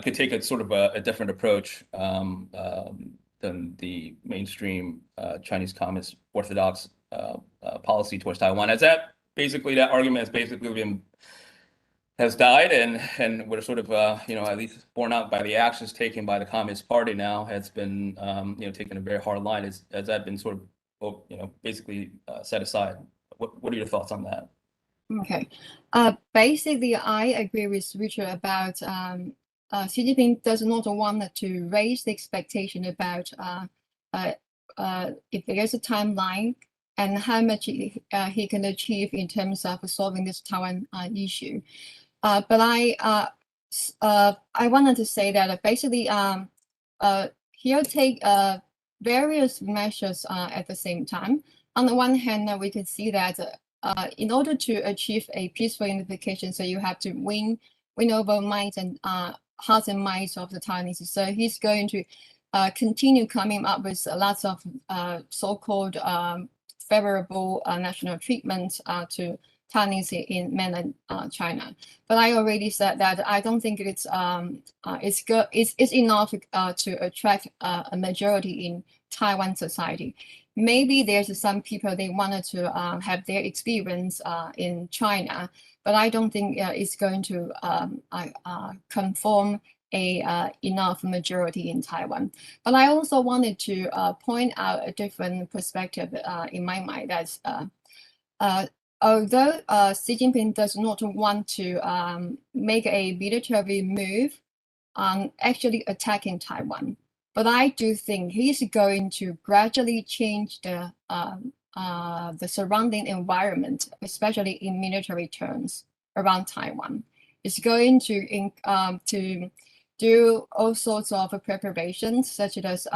could take a sort of a different approach than the mainstream Chinese Communist Orthodox policy towards Taiwan. That argument has basically has died, and we're sort of at least borne out by the actions taken by the Communist Party now, has been taken a very hard line. Has that been sort of basically set aside? What are your thoughts on that? Okay. Basically, I agree with Richard about Xi Jinping does not want to raise the expectation about if there is a timeline and how much he can achieve in terms of solving this Taiwan issue. But I wanted to say that basically he'll take various measures at the same time. On the one hand, we can see that in order to achieve a peaceful unification, so you have to win over minds and hearts and minds of the Taiwanese. So he's going to continue coming up with lots of so-called favorable national treatment to Taiwanese in mainland China. But I already said that I don't think it's enough to attract a majority in Taiwan society. Maybe there's some people they wanted to have their experience in China, but I don't think it's going to conform a enough majority in Taiwan. But I also wanted to point out a different perspective in my mind. That's although Xi Jinping does not want to make a military move on actually attacking Taiwan, but I do think he's going to gradually change the surrounding environment, especially in military terms, around Taiwan. It's going to do all sorts of preparations, such as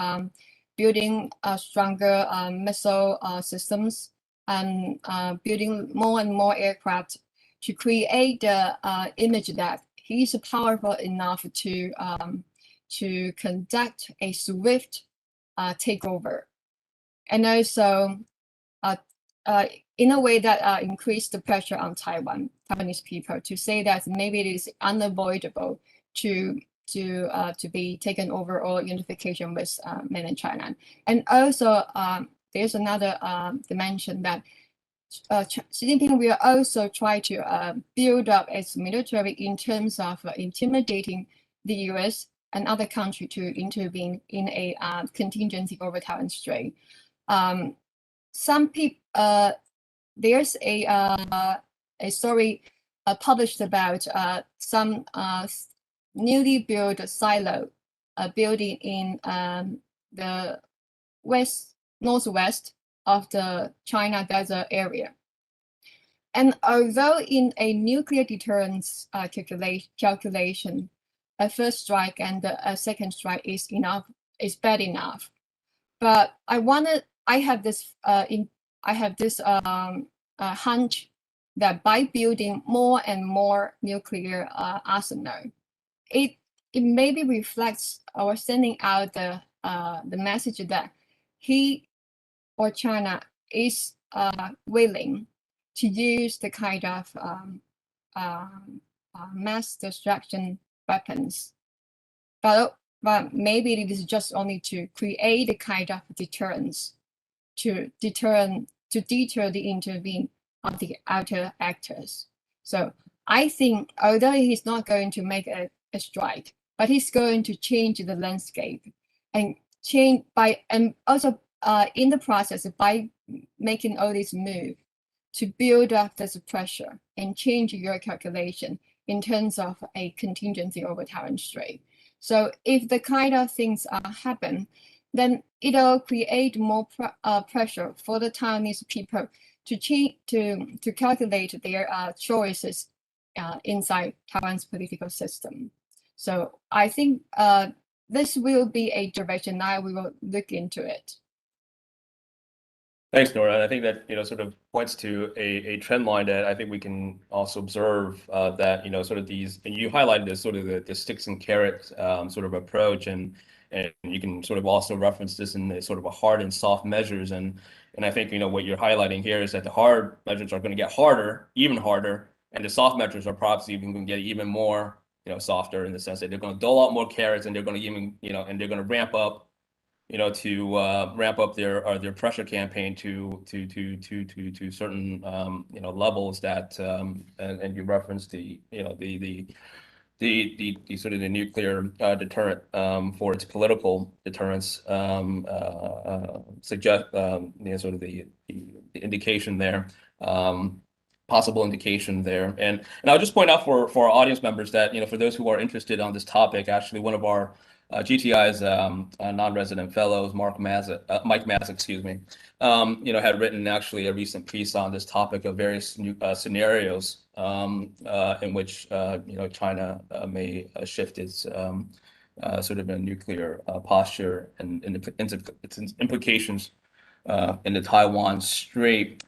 building stronger missile systems and building more and more aircraft to create the image that he's powerful enough to conduct a swift takeover, and also in a way that increased the pressure on Taiwanese people to say that maybe it is unavoidable to be taken over or unification with mainland China. And also there's another dimension that Xi Jinping will also try to build up its military in terms of intimidating the US and other countries to intervene in a contingency over Taiwan Strait. Some people, there's a story published about some newly built silo building in the northwest of the China Desert area. And although in a nuclear deterrence calculation, a first strike and a second strike is enough is bad enough. But I have this hunch that by building more and more nuclear arsenal, it maybe reflects or sending out the message that he or China is willing to use the kind of mass destruction weapons, but maybe it is just only to create a kind of deterrence to deter the intervene of the outer actors. So I think although he's not going to make a strike, but he's going to change the landscape and also in the process by making all these moves to build up this pressure and change your calculation in terms of a contingency over Taiwan Strait. So if the kind of things happen, then it'll create more pressure for the Taiwanese people to calculate their choices inside Taiwan's political system. So I think this will be a direction we will look into it. Thanks, Nora. And I think that, sort of points to a trend line that I think we can also observe that, sort of these, and you highlighted this sort of the sticks and carrots sort of approach, and you can sort of also reference this in the sort of a hard and soft measures. And I think, what you're highlighting here is that the hard measures are going to get harder, even harder, and the soft measures are probably even going to get even more, softer in the sense that they're going to dole out more carrots, and they're going to even, and they're going to ramp up to ramp up their pressure campaign to certain levels that and you referenced the sort of the nuclear deterrent for its political deterrence suggest sort of the indication there, possible indication there. And I'll just point out for our audience members that for those who are interested on this topic, actually one of our GTI's non-resident fellows, Mike Mazza, excuse me, had written actually a recent piece on this topic of various new scenarios in which China may shift its sort of a nuclear posture and its implications in the Taiwan Strait.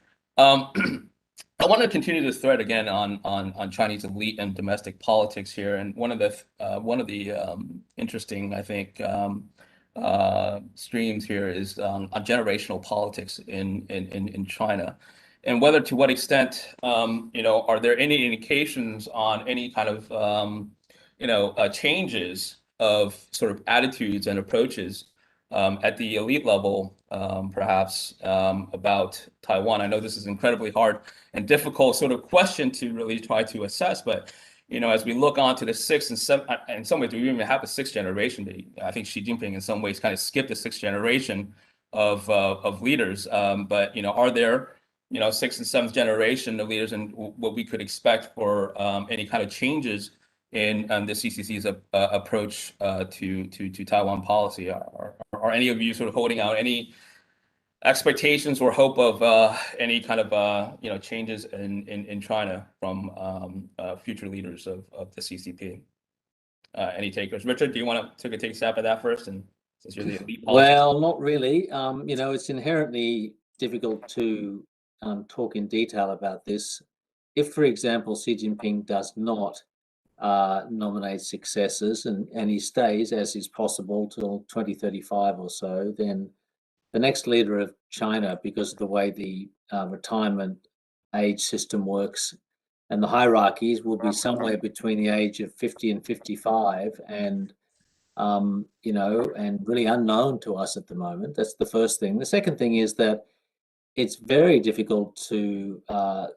I want to continue this thread again on Chinese elite and domestic politics here, and one of the interesting, I think, streams here is on generational politics in China, and whether to what extent are there any indications on any kind of changes of sort of attitudes and approaches at the elite level, perhaps, about Taiwan. I know this is incredibly hard and difficult sort of question to really try to assess, but as we look on to the sixth and seventh, in some ways we even have a sixth generation. I think Xi Jinping in some ways kind of skipped the sixth generation of leaders, but are there sixth and seventh generation of leaders, and what we could expect for any kind of changes in the CCC's approach to Taiwan policy? Are any of you sort of holding out any expectations or hope of any kind of changes in China from future leaders of the CCP? Any takers? Richard, do you want to take a stab at that first? And since you're the elite politics. Well, not really. It's inherently difficult to talk in detail about this. If, for example, Xi Jinping does not nominate successors and he stays, as is possible, till 2035 or so, then the next leader of China, because of the way the retirement age system works and the hierarchies, will be somewhere between the age of 50 and 55, and and really unknown to us at the moment. That's the first thing. The second thing is that it's very difficult to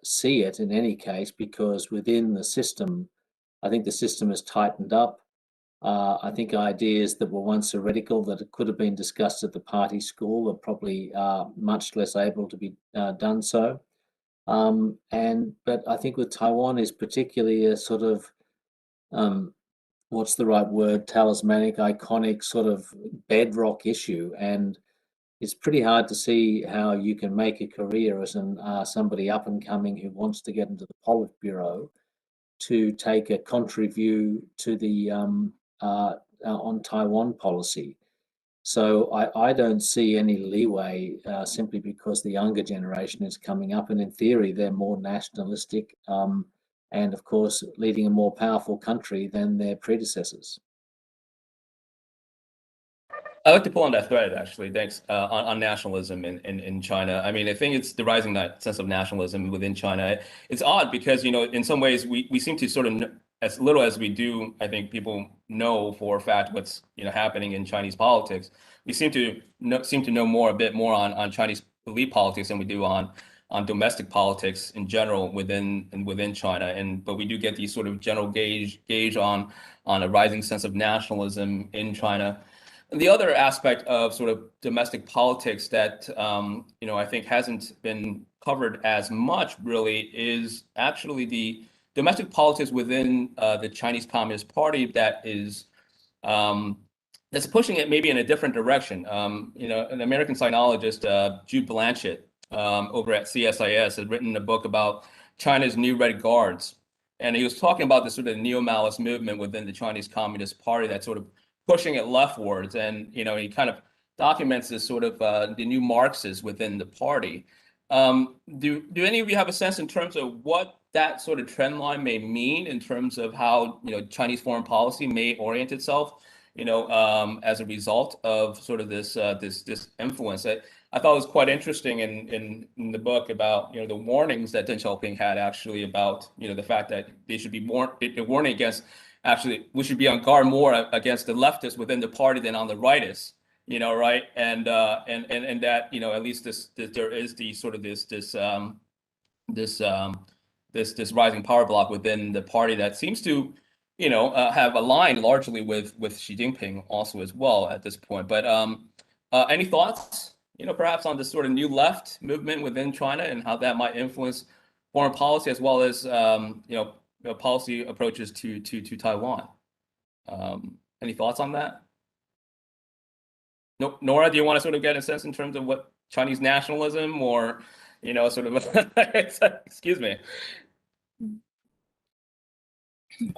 see it in any case, because within the system, I think the system has tightened up. I think ideas that were once heretical, that it could have been discussed at the party school, are probably much less able to be done so. But I think with Taiwan is particularly a sort of, what's the right word, talismanic, iconic sort of bedrock issue. And it's pretty hard to see how you can make a career as somebody up and coming who wants to get into the Politburo to take a contrary view to the on Taiwan policy. So I don't see any leeway simply because the younger generation is coming up, and in theory they're more nationalistic and of course leading a more powerful country than their predecessors. I'd like to pull on that thread, actually. Thanks. On nationalism in China. I mean, I think it's the rising sense of nationalism within China. It's odd because, in some ways we seem to sort of, as little as we do, I think people know for a fact what's happening in Chinese politics. We seem to know a bit more on Chinese elite politics than we do on domestic politics in general within China. But we do get these sort of general gauge on a rising sense of nationalism in China. And the other aspect of sort of domestic politics that I think hasn't been covered as much really is actually the domestic politics within the Chinese Communist Party that's pushing it maybe in a different direction. An American sinologist, Jude Blanchett, over at CSIS, had written a book about China's New Red Guards, and he was talking about the sort of neo-Maoist movement within the Chinese Communist Party that's sort of pushing it leftwards, and he kind of documents this sort of the new Marxists within the party. Do any of you have a sense in terms of what that sort of trend line may mean in terms of how Chinese foreign policy may orient itself, as a result of sort of this influence? I thought it was quite interesting in the book about the warnings that Deng Xiaoping had actually about the fact that they should be warning against. Actually, we should be on guard more against the leftists within the party than on the rightists, right? And that at least there is the sort of this rising power block within the party that seems to have aligned largely with Xi Jinping also as well at this point. But any thoughts perhaps on this sort of new left movement within China and how that might influence foreign policy as well as policy approaches to Taiwan? Any thoughts on that? No, Nora, do you want to sort of get a sense in terms of what Chinese nationalism or sort of excuse me?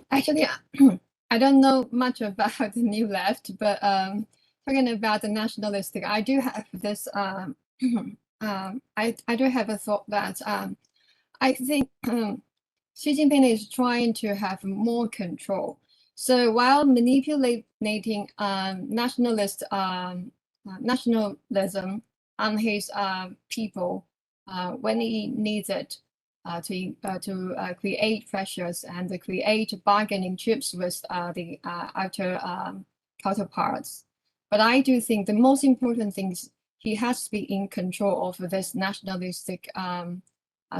Actually, I don't know much about the new left, but talking about the nationalistic, I do have this. I do have a thought that I think Xi Jinping is trying to have more control. So while manipulating nationalism on his people when he needs it to create pressures and to create bargaining chips with the outer counterparts. But I do think the most important thing is he has to be in control of this nationalistic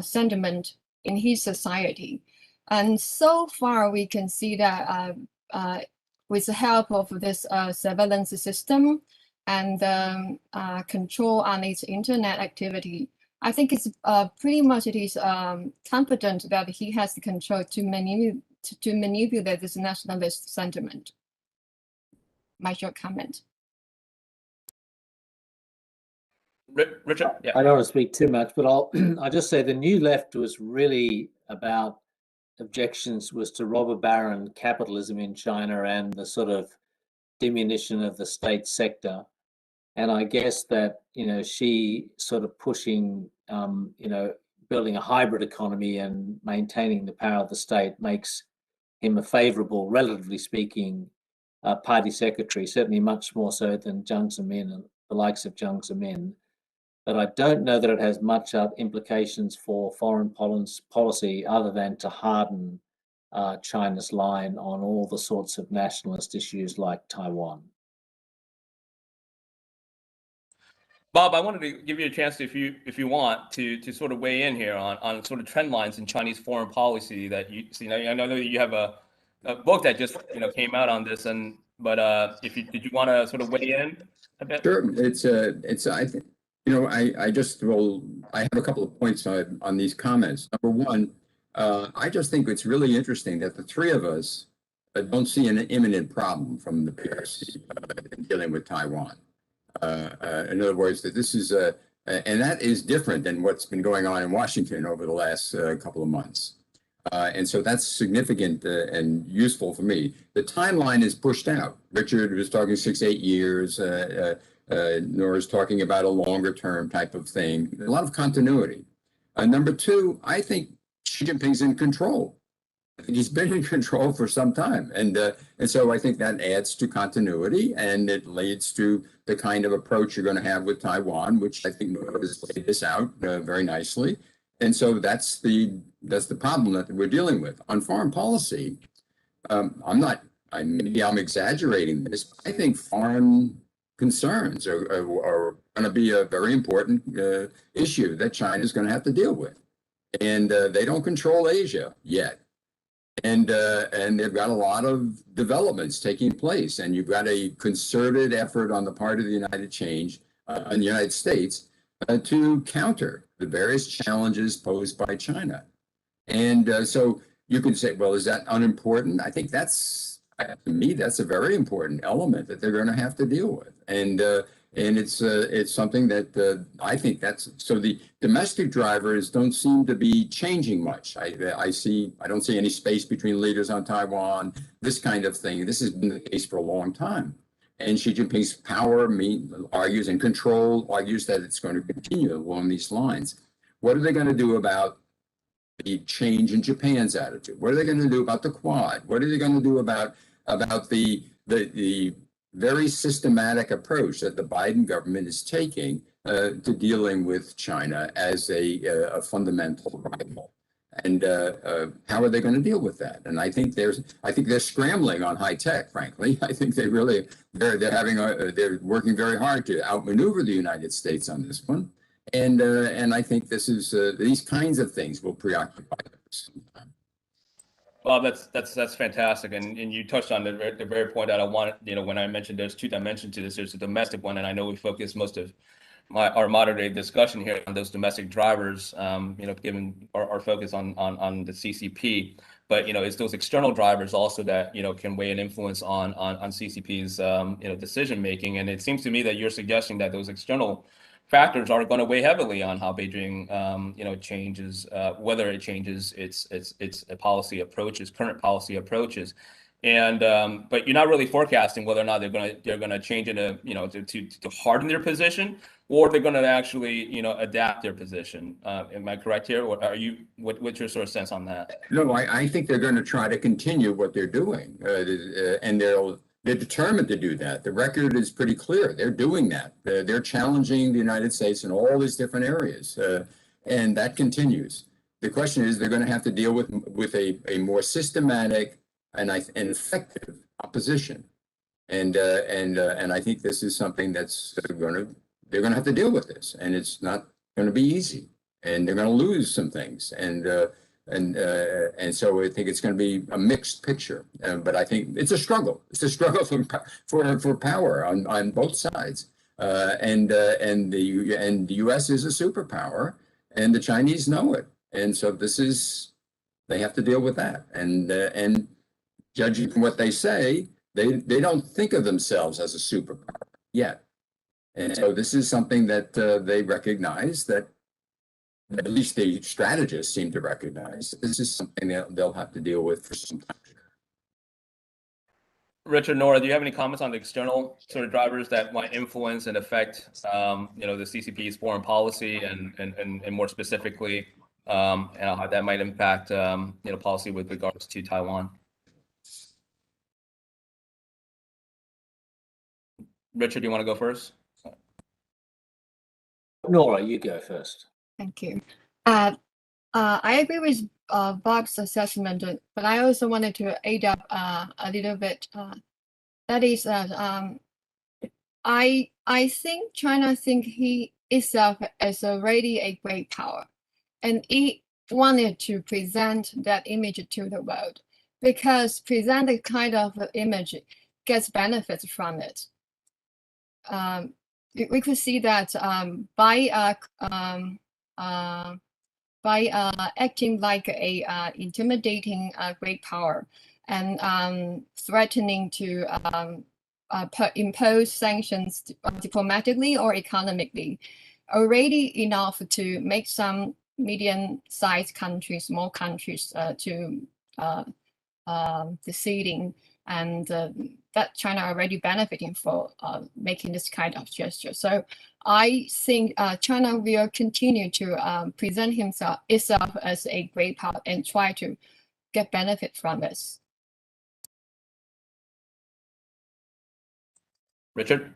sentiment in his society. And so far, we can see that with the help of this surveillance system and control on its internet activity, I think it's pretty much it is confident that he has the control to manipulate this nationalist sentiment. My short comment. Richard? Yeah. I don't want to speak too much, but I'll just say the new left was really about objections was to robber baron capitalism in China and the sort of diminution of the state sector. And I guess that, she sort of pushing, building a hybrid economy and maintaining the power of the state makes him a favorable, relatively speaking, party secretary, certainly much more so than Jiang Zemin and the likes of Jiang Zemin. But I don't know that it has much implications for foreign policy other than to harden China's line on all the sorts of nationalist issues like Taiwan. Bob, I wanted to give you a chance, if you want, to sort of weigh in here on sort of trend lines in Chinese foreign policy that you see. I know that you have a book that just came out on this, but did you want to sort of weigh in a bit? Sure. It's I think I have a couple of points on these comments. Number one, I just think it's really interesting that the three of us don't see an imminent problem from the PRC in dealing with Taiwan. In other words, that this is and that is different than what's been going on in Washington over the last couple of months. And so that's significant and useful for me. The timeline is pushed out. Richard was talking 6, 8 years. Nora's talking about a longer term type of thing. A lot of continuity. Number two, I think Xi Jinping's in control. I think he's been in control for some time. And so I think that adds to continuity, and it leads to the kind of approach you're going to have with Taiwan, which I think Nora has laid this out very nicely. And so that's the problem that we're dealing with. On foreign policy, maybe I'm exaggerating this, but I think foreign concerns are going to be a very important issue that China is going to have to deal with. And they don't control Asia yet. And they've got a lot of developments taking place, and you've got a concerted effort on the part of the United States to counter the various challenges posed by China. And so you could say, well, is that unimportant? I think to me, that's a very important element that they're going to have to deal with. And it's something that I think so the domestic drivers don't seem to be changing much. I don't see any space between leaders on Taiwan, this kind of thing. This has been the case for a long time. And Xi Jinping's power argues that it's going to continue along these lines. What are they going to do about the change in Japan's attitude? What are they going to do about the Quad? What are they going to do about the very systematic approach that the Biden government is taking to dealing with China as a fundamental rival? And how are they going to deal with that? And I think they're scrambling on high tech. Frankly, I think they're working very hard to outmaneuver the United States on this one. And I think these kinds of things will preoccupy us. Well, that's fantastic, and you touched on the very point that I wanted. When I mentioned there's two dimensions to this, there's a domestic one, and I know we focus most of our modern day discussion here on those domestic drivers. Given our focus on the CCP, but it's those external drivers also that can weigh an influence on CCP's decision making. And it seems to me that you're suggesting that those external factors are going to weigh heavily on how Beijing, changes, whether it changes its policy approaches, current policy approaches, and but you're not really forecasting whether or not they're going to change it, to harden their position, or they're going to actually, adapt their position. Am I correct here? Or what's your sort of sense on that? No, I think they're going to try to continue what they're doing, and they're determined to do that. The record is pretty clear. They're doing that. They're challenging the United States in all these different areas, and that continues. The question is, they're going to have to deal with a more systematic and effective opposition, and I think this is something that's they're going to have to deal with this, and it's not going to be easy, and they're going to lose some things, and so I think it's going to be a mixed picture. But I think it's a struggle. It's a struggle for power on both sides. And the U.S. is a superpower, and the Chinese know it. And so they have to deal with that. And judging from what they say, they don't think of themselves as a superpower yet. And so this is something that they recognize, that at least the strategists seem to recognize. This is something that they'll have to deal with for some time. Richard, Nora, do you have any comments on the external sort of drivers that might influence and affect, the CCP's foreign policy, and more specifically, how that might impact, policy with regards to Taiwan? Richard, do you want to go first? Nora, you go first. Thank you. I agree with Bob's assessment, but I also wanted to aid up a little bit. That is, I think China think he itself is already a great power, and he wanted to present that image to the world, because present a kind of image gets benefits from it. We could see that by acting like a intimidating great power and threatening to impose sanctions diplomatically or economically, already enough to make some medium-sized countries, small countries to the ceding, and that China already benefiting for making this kind of gesture. So I think China will continue to present itself as a great power and try to get benefit from this. Richard?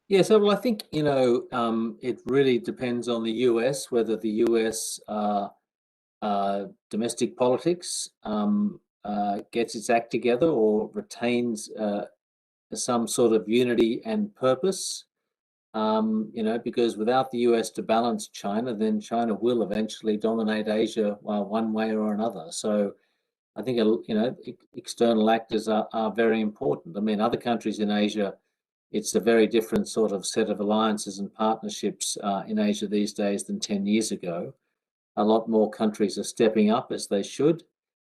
Yeah, so well, I think, it really depends on the US, whether the US domestic politics gets its act together or retains some sort of unity and purpose. Because without the US to balance China, then China will eventually dominate Asia one way or another. So I think, external actors are very important. I mean, other countries in Asia, it's a very different sort of set of alliances and partnerships in Asia these days than 10 years ago. A lot more countries are stepping up, as they should,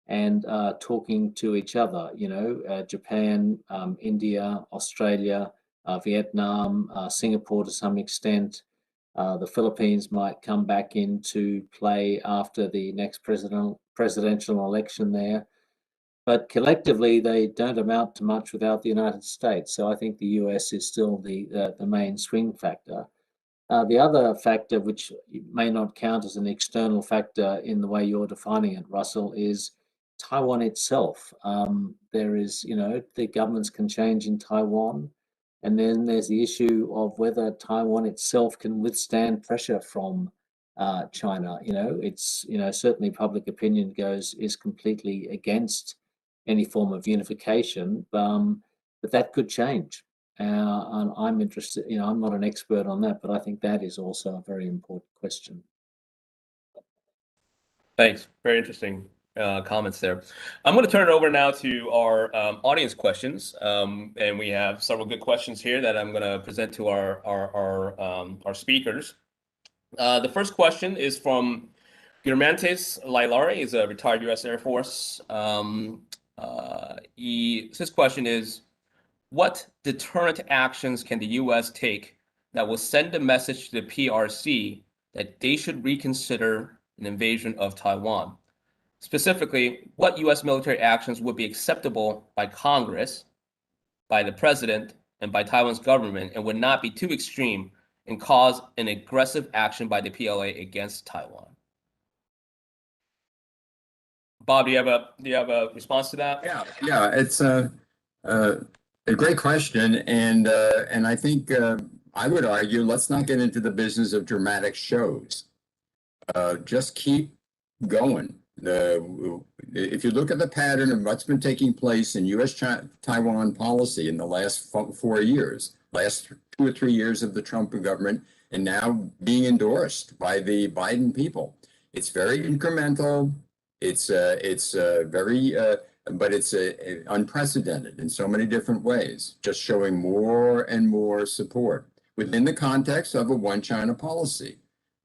and talking to each other. Japan, India, Australia, Vietnam, Singapore to some extent. The Philippines might come back into play after the next presidential election there. But collectively, they don't amount to much without the United States. So I think the US is still the main swing factor. The other factor, which may not count as an external factor in the way you're defining it, Russell, is Taiwan itself. There is, the governments can change in Taiwan. And then there's the issue of whether Taiwan itself can withstand pressure from China. It's, certainly public opinion is completely against any form of unification, but that could change. And I'm interested, I'm not an expert on that, but I think that is also a very important question. Thanks. Very interesting comments there. I'm going to turn it over now to our audience questions, and we have several good questions here that I'm going to present to our speakers. The first question is from Guillermantes Lailare. He's a retired U.S. Air Force. His question is, what deterrent actions can the U.S. take that will send a message to the PRC that they should reconsider an invasion of Taiwan? Specifically, what U.S. military actions would be acceptable by Congress, by the president, and by Taiwan's government, and would not be too extreme and cause an aggressive action by the PLA against Taiwan? Bob, do you have a response to that? Yeah, it's a great question, and I think I would argue let's not get into the business of dramatic shows. Just keep going. If you look at the pattern of what's been taking place in U.S.-Taiwan policy in the last 4 years, last 2 or 3 years of the Trump government, and now being endorsed by the Biden people, it's very incremental. It's very, but it's unprecedented in so many different ways, just showing more and more support within the context of a one China policy.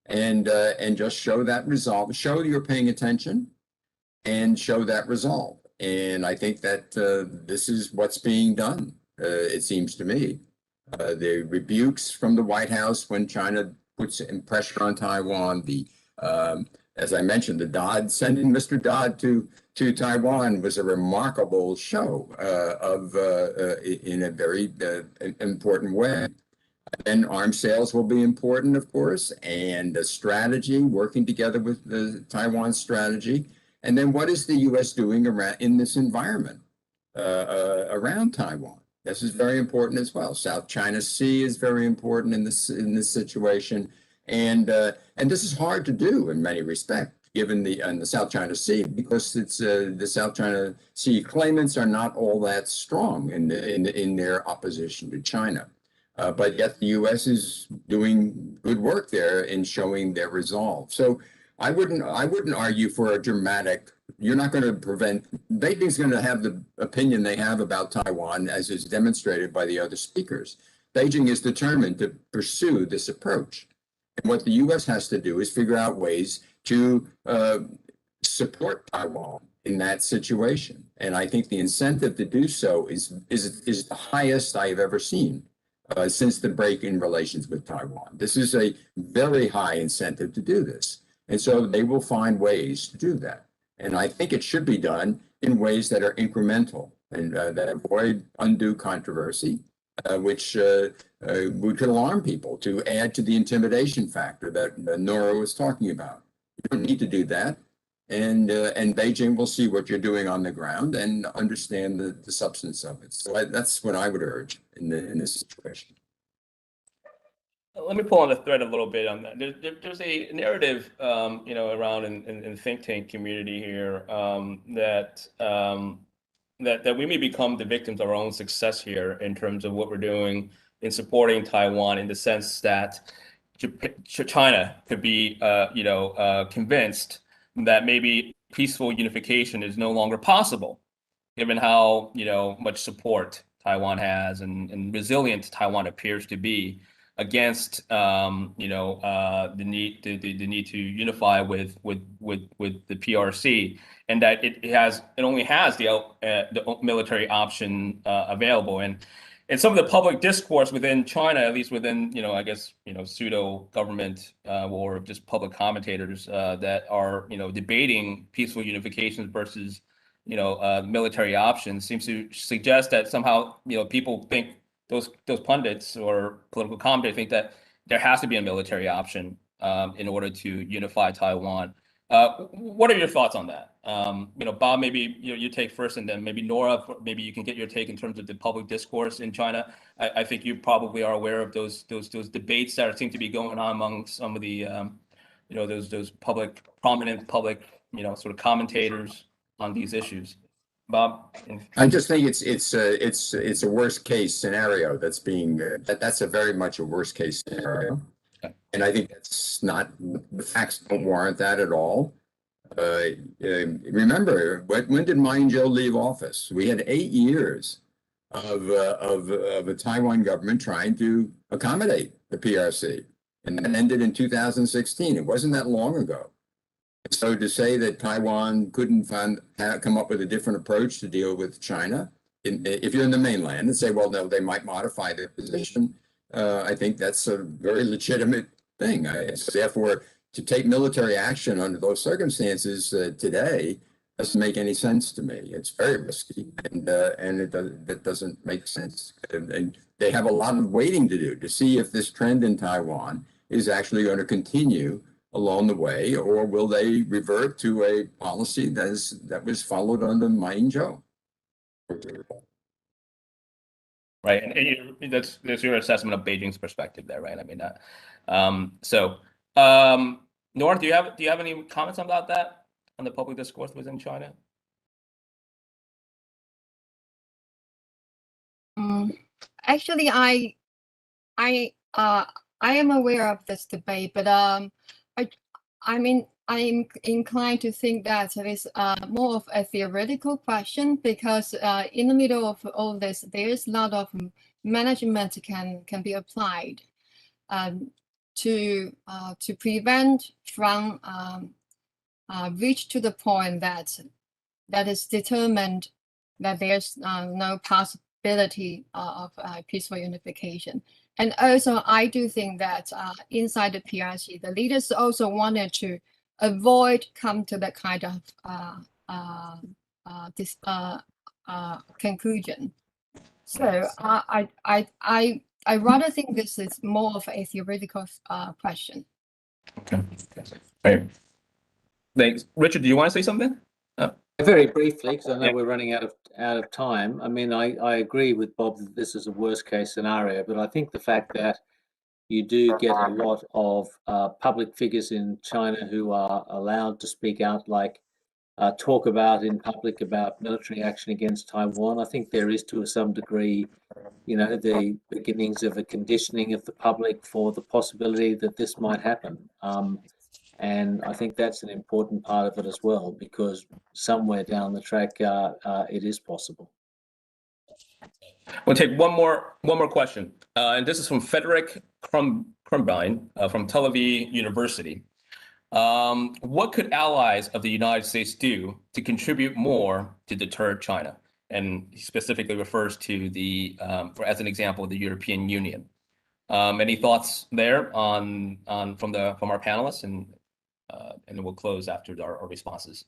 And just show that resolve, show you're paying attention and show that resolve. And I think that this is what's being done, it seems to me. The rebukes from the White House when China puts pressure on Taiwan, as I mentioned, sending Mr. Dodd to Taiwan was a remarkable show in a very important way. And arms sales will be important, of course, and the strategy, working together with the Taiwan strategy. And then what is the U.S. doing in this environment around Taiwan? This is very important as well. South China Sea is very important in this situation. And this is hard to do in many respects, given the South China Sea, because it's the South China Sea claimants are not all that strong in their opposition to China. But yet the U.S. is doing good work there in showing their resolve. So I wouldn't argue for a dramatic. You're not going to prevent. Beijing's going to have the opinion they have about Taiwan, as is demonstrated by the other speakers. Beijing is determined to pursue this approach. And what the U.S. has to do is figure out ways to support Taiwan in that situation. And I think the incentive to do so is the highest I have ever seen since the break in relations with Taiwan. This is a very high incentive to do this. And so they will find ways to do that. And I think it should be done in ways that are incremental and that avoid undue controversy, which could alarm people, to add to the intimidation factor that Nora was talking about. You don't need to do that. And Beijing will see what you're doing on the ground and understand the substance of it. So that's what I would urge in this situation. Let me pull on the thread a little bit on that. There's a narrative, around in the think tank community here, that we may become the victims of our own success here in terms of what we're doing in supporting Taiwan, in the sense that China could be, convinced that maybe peaceful unification is no longer possible, given how much support Taiwan has and resilient Taiwan appears to be against the need to unify with the PRC, and that it only has the military option available. And some of the public discourse within China, at least within pseudo government or just public commentators that are debating peaceful unification versus military options, seems to suggest that somehow people think, those pundits or political commentators think that there has to be a military option in order to unify Taiwan. What are your thoughts on that? Bob, maybe you take first, and then maybe Nora, maybe you can get your take in terms of the public discourse in China. I think you probably are aware of those debates that seem to be going on among some of the those prominent public sort of commentators on these issues. Bob? I just think it's a worst case scenario that's being that's a very much a worst case scenario, and I think that's not, the facts don't warrant that at all. Remember, when did Ma Ying-jeou leave office? We had 8 years of a Taiwan government trying to accommodate the PRC, and that ended in 2016. It wasn't that long ago. So to say that Taiwan couldn't come up with a different approach to deal with China, if you're in the mainland, and say, well, no, they might modify their position, I think that's a very legitimate thing. Therefore, to take military action under those circumstances today doesn't make any sense to me. It's very risky, and it doesn't make sense. And they have a lot of waiting to do to see if this trend in Taiwan is actually going to continue along the way, or will they revert to a policy that was followed under Ma Ying-jeou? Right, and that's your assessment of Beijing's perspective there, right? I mean, Nora, do you have any comments about that, on the public discourse within China? Actually, I am aware of this debate, but I mean, I'm inclined to think that it is more of a theoretical question, because in the middle of all this, there is a lot of management can be applied to prevent from reach to the point that is determined that there's no possibility of peaceful unification. And also, I do think that inside the PRC, the leaders also wanted to avoid come to that kind of conclusion. So I rather think this is more of a theoretical question. Okay. Right. Thanks, Richard. Do you want to say something? Very briefly, because I know we're running out of time. I mean, I agree with Bob that this is a worst case scenario, but I think the fact that you do get a lot of public figures in China who are allowed to speak out, like talk about in public about military action against Taiwan. I think there is, to some degree, the beginnings of a conditioning of the public for the possibility that this might happen. And I think that's an important part of it as well, because somewhere down the track, it is possible. We'll take one more question, and this is from Frederick Crumbine from Tel Aviv University. What could allies of the United States do to contribute more to deter China? And he specifically refers to as an example, the European Union. Any thoughts there from our panelists? And and then we'll close after our responses.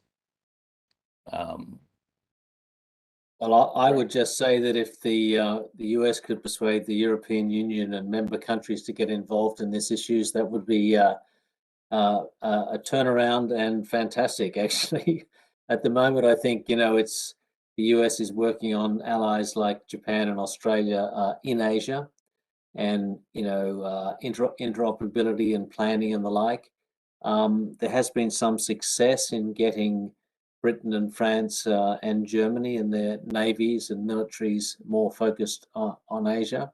Well, I would just say that if the US could persuade the European Union and member countries to get involved in these issues, that would be a turnaround and fantastic. Actually, at the moment, I think it's the US is working on allies like Japan and Australia in Asia, and interoperability and planning and the like. There has been some success in getting Britain and France and Germany and their navies and militaries more focused on Asia.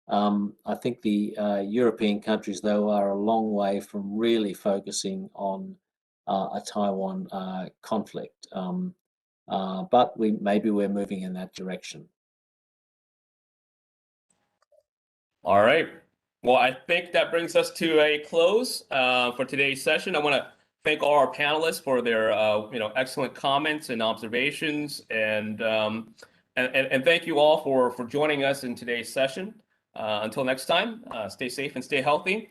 I think the European countries, though, are a long way from really focusing on a Taiwan conflict. But maybe we're moving in that direction. All right. Well, I think that brings us to a close for today's session. I want to thank all our panelists for their excellent comments and observations, and thank you all for joining us in today's session. Until next time, stay safe and stay healthy.